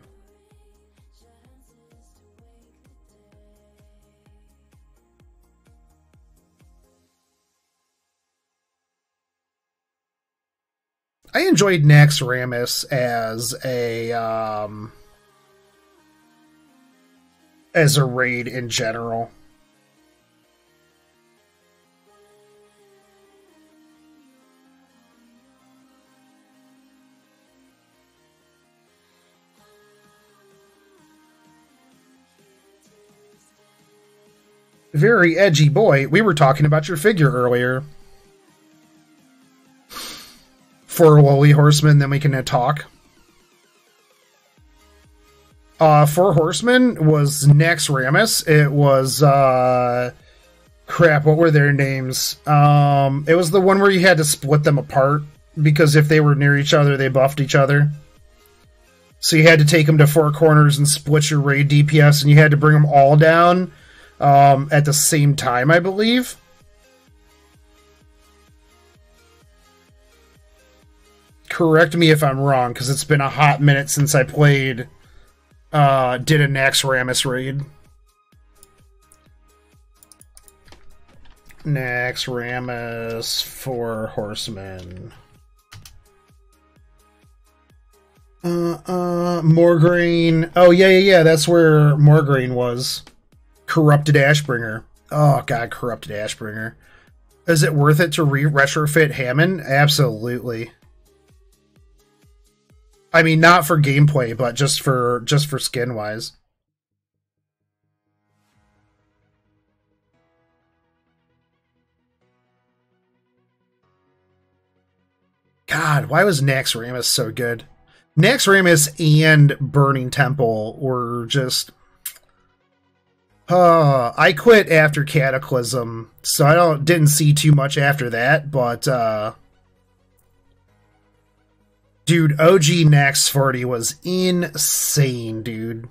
I enjoyed Naxxramas as a as a raid in general. Very edgy boy. We were talking about your figure earlier. For Lowly Horseman, then we can talk. For Horseman was Nax Ramus. It was, crap, what were their names? It was the one where you had to split them apart, because if they were near each other, they buffed each other. So you had to take them to four corners and split your raid DPS, and you had to bring them all down at the same time, I believe. Correct me if I'm wrong, because it's been a hot minute since I played, did a Nax Ramus raid. Nax Ramus for Horsemen. Morgraine. Oh, yeah, that's where Morgraine was. Corrupted Ashbringer. Oh, God, Corrupted Ashbringer. Is it worth it to retrofit Hammond? Absolutely. I mean, not for gameplay, but just for skin-wise. God, why was Nax Ramus so good? Nax Ramus and Burning Temple were just... I quit after Cataclysm, so I didn't see too much after that, but dude, OG Nax 40 was insane, dude.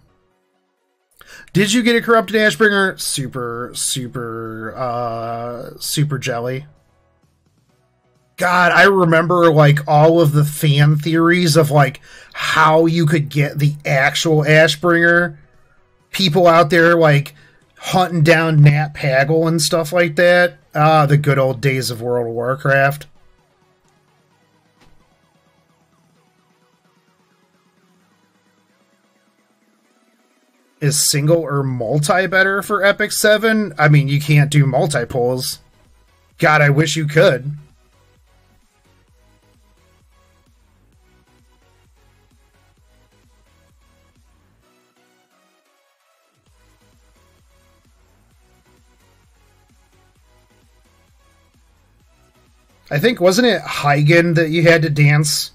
Did you get a Corrupted Ashbringer? Super jelly. God, I remember, like, all of the fan theories of, like, how you could get the actual Ashbringer. People out there, like, hunting down Nat Pagel and stuff like that. Ah, the good old days of World of Warcraft. Is single or multi better for Epic 7? I mean, you can't do multi-pulls. God, I wish you could. I think, wasn't it Hygen that you had to dance?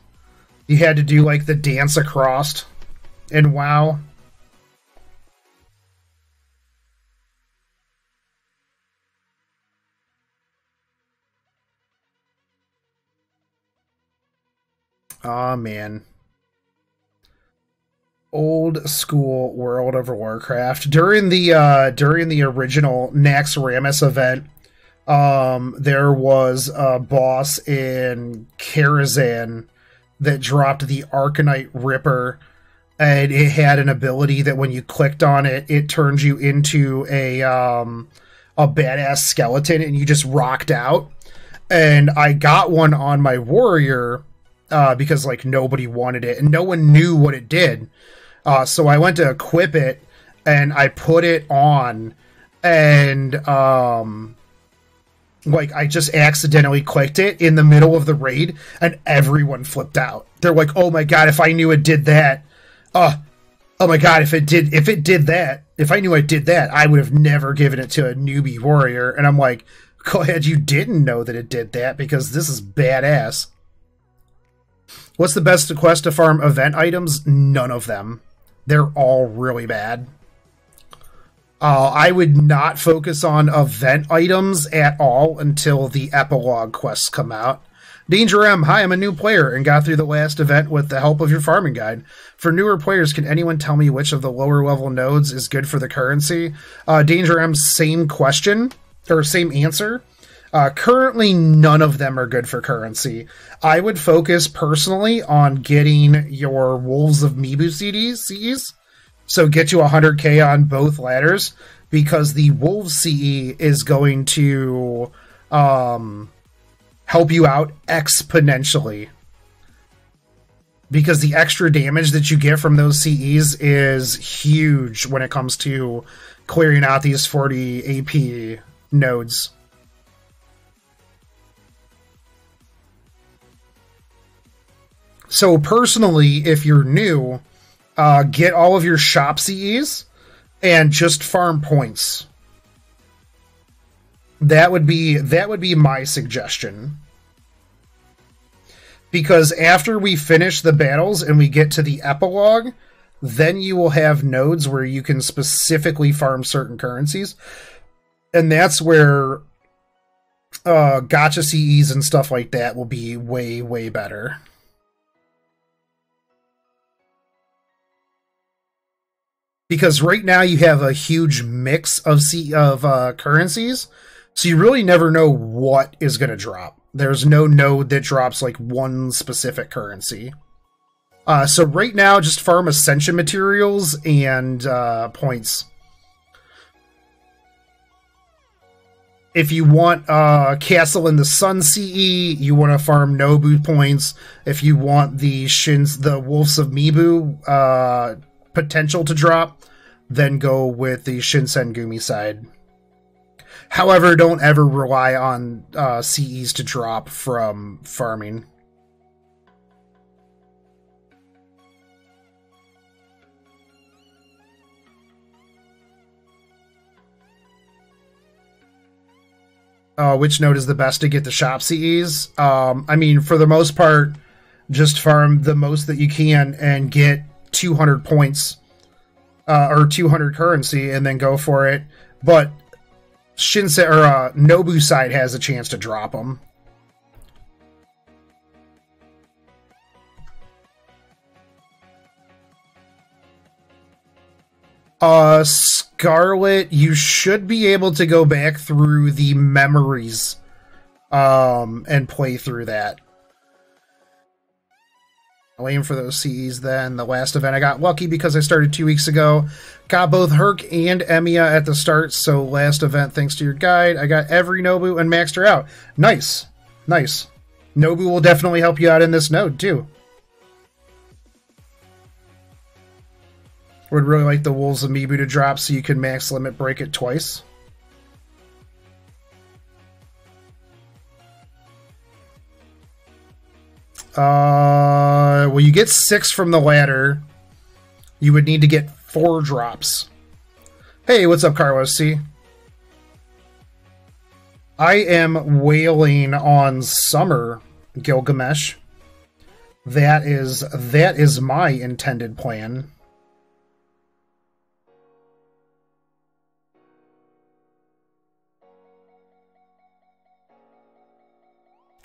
You had to do, like, the dance across in WoW. Aw, man. Old school World of Warcraft. During the original Nax Ramus event, there was a boss in Karazhan that dropped the Arcanite Ripper, and it had an ability that when you clicked on it, it turned you into a badass skeleton, and you just rocked out. And I got one on my warrior, because, like, nobody wanted it, and no one knew what it did. So I went to equip it, and I put it on, and, like, I just accidentally clicked it in the middle of the raid, and everyone flipped out. They're like, oh my god, if I knew it did that, oh my god, if I knew I did that, I would have never given it to a newbie warrior. And I'm like, glad you didn't know that it did that, because this is badass. What's the best quest to farm event items? None of them. They're all really bad. I would not focus on event items at all until the epilogue quests come out. Danger M, hi, I'm a new player and got through the last event with the help of your farming guide. For newer players, can anyone tell me which of the lower level nodes is good for the currency? Danger M, same question, or same answer. Currently, none of them are good for currency. I would focus personally on getting your Wolves of Mibu CEs. So get you 100k on both ladders, because the Wolves CE is going to help you out exponentially. because the extra damage that you get from those CEs is huge when it comes to clearing out these 40 AP nodes. So personally, if you're new, get all of your shop CEs and just farm points. That would be my suggestion. Because after we finish the battles and we get to the epilogue, then you will have nodes where you can specifically farm certain currencies. And that's where gacha CEs and stuff like that will be way, way better. Because right now you have a huge mix of currencies, so you really never know what is going to drop. There's no node that drops like one specific currency. So right now, just farm Ascension materials and points. If you want Castle in the Sun CE, you want to farm Nobu points. If you want the Wolves of Mibu potential to drop, then go with the Shinsengumi side. However, don't ever rely on CEs to drop from farming. Which node is the best to get the shop CEs? I mean, for the most part, just farm the most that you can and get 200 points or 200 currency and then go for it. But Nobu side has a chance to drop them. Scarlet, you should be able to go back through the memories and play through that. I'll aim for those CEs then. The last event, I got lucky because I started 2 weeks ago. Got both Herc and Emiya at the start, so last event, thanks to your guide, I got every Nobu and maxed her out. Nice. Nice. Nobu will definitely help you out in this node, too. Would really like the Wolves of Mibu to drop so you can max limit break it twice. Well, you get 6 from the ladder. You would need to get 4 drops. Hey, what's up, Carlos C? I am wailing on Summer, Gilgamesh. That is my intended plan.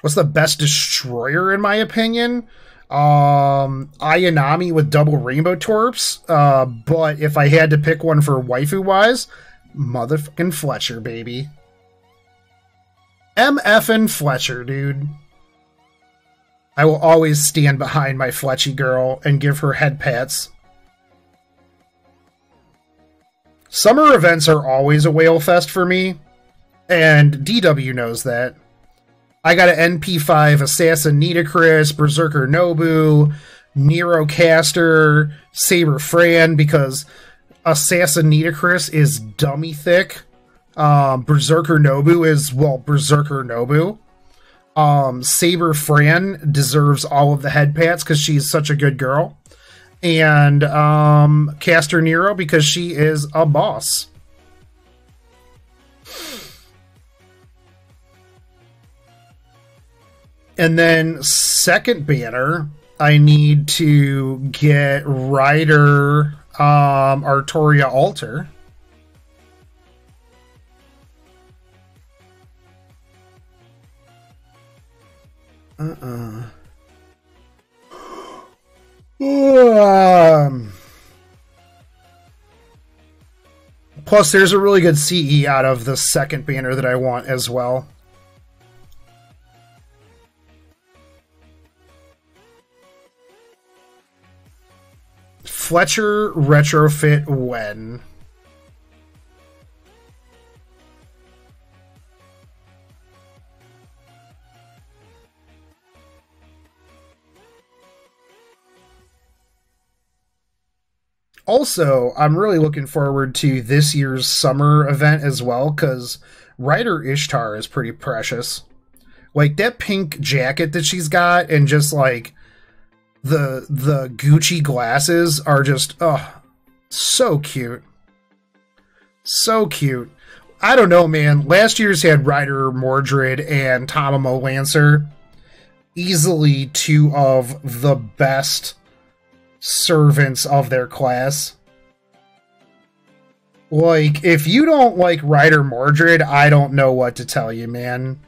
What's the best destroyer in my opinion? Ayanami with double rainbow torps. But if I had to pick one for waifu wise, motherfucking Fletcher, baby. MF'n Fletcher, dude. I will always stand behind my Fletchy girl and give her head pats. Summer events are always a whale fest for me, and DW knows that. I got an NP5 Assassin Nitocris, Berserker Nobu, Nero Caster, Saber Fran, because Assassin Nitocris is dummy thick. Berserker Nobu is, well, Berserker Nobu. Saber Fran deserves all of the head pats because she's such a good girl. And Caster Nero because she is a boss. And then second banner, I need to get Ryder Artoria Altar. Plus, there's a really good CE out of the second banner that I want as well. Fletcher retrofit when? Also, I'm really looking forward to this year's summer event as well, because Rider Ishtar is pretty precious. Like, that pink jacket that she's got, and just, like, the Gucci glasses are just, oh, so cute. So cute. I don't know, man. Last year's had Rider Mordred and Tamamo Lancer. Easily two of the best servants of their class. Like, if you don't like Rider Mordred, I don't know what to tell you, man.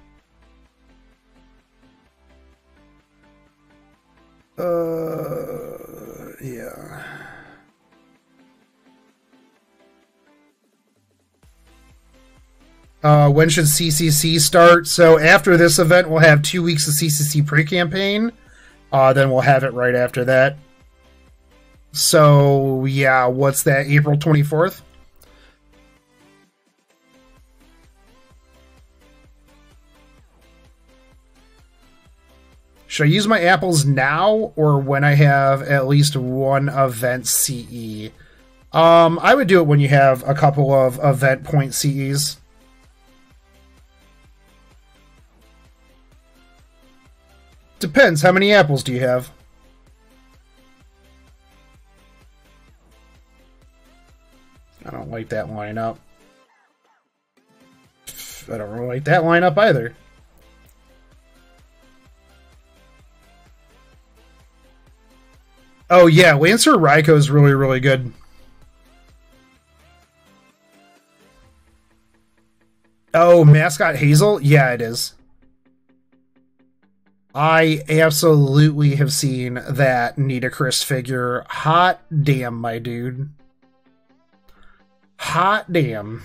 Yeah. When should CCC start? So after this event, we'll have 2 weeks of CCC pre-campaign. Then we'll have it right after that. So, yeah, what's that, April 24th? Should I use my apples now or when I have at least one event CE? I would do it when you have a couple of event point CEs. Depends. How many apples do you have? I don't like that lineup. I don't really like that lineup either. Oh yeah, Lancer Raiko is really, really good. Oh, Mascot Hazel? Yeah, it is. I absolutely have seen that Nitocris figure. Hot damn, my dude. Hot damn.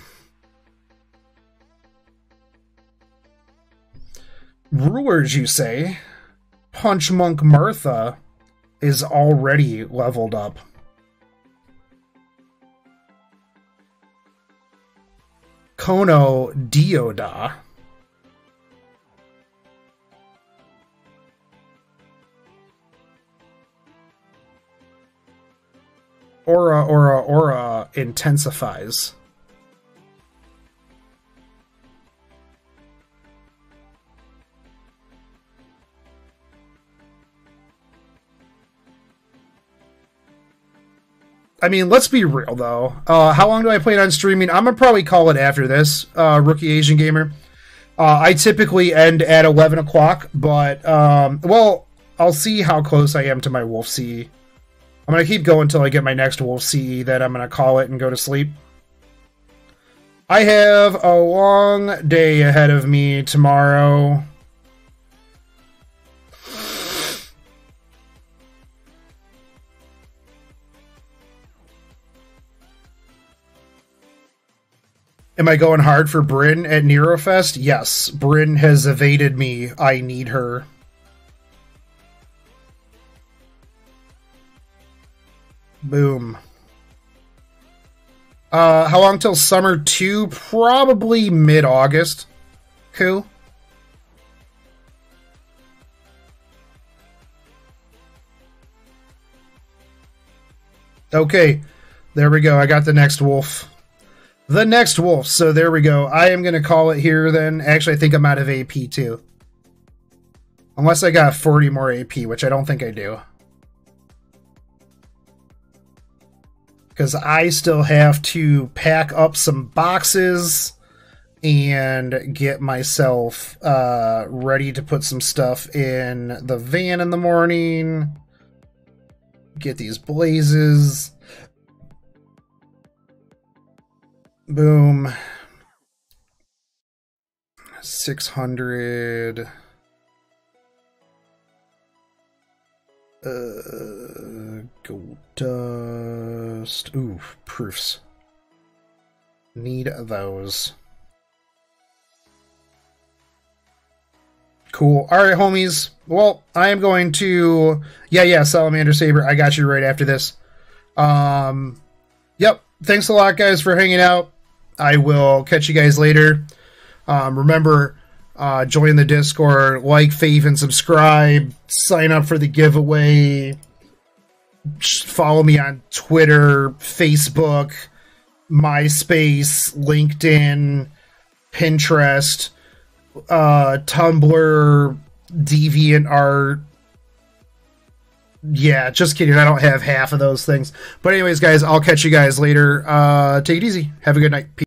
Rulers, you say? Punch Monk Martha is already leveled up. Kono Dioda. Aura intensifies. I mean, let's be real, though. How long do I plan on streaming? I'm going to probably call it after this, Rookie Asian Gamer. I typically end at 11 o'clock, but, well, I'll see how close I am to my Wolf CE. I'm going to keep going until I get my next Wolf CE, then I'm going to call it and go to sleep. I have a long day ahead of me tomorrow. Am I going hard for Bryn at Nerofest? Yes, Bryn has evaded me. I need her. Boom. How long till summer 2? Probably mid-August. Cool. Okay, there we go. I got the next wolf. The next wolf. So there we go. I am going to call it here then. Actually, I think I'm out of AP too. Unless I got 40 more AP, which I don't think I do. Because I still have to pack up some boxes and get myself ready to put some stuff in the van in the morning. Get these blazes. Boom. 600. Gold dust. Ooh, proofs. Need those. Cool. Alright, homies. Well, I am going to... Yeah, Salamander Saber. I got you right after this. Yep. Thanks a lot, guys, for hanging out. I will catch you guys later. Remember, join the Discord, like, fave, and subscribe. Sign up for the giveaway. Follow me on Twitter, Facebook, MySpace, LinkedIn, Pinterest, Tumblr, DeviantArt. Yeah, just kidding. I don't have half of those things. But anyways, guys, I'll catch you guys later. Take it easy. Have a good night. Peace.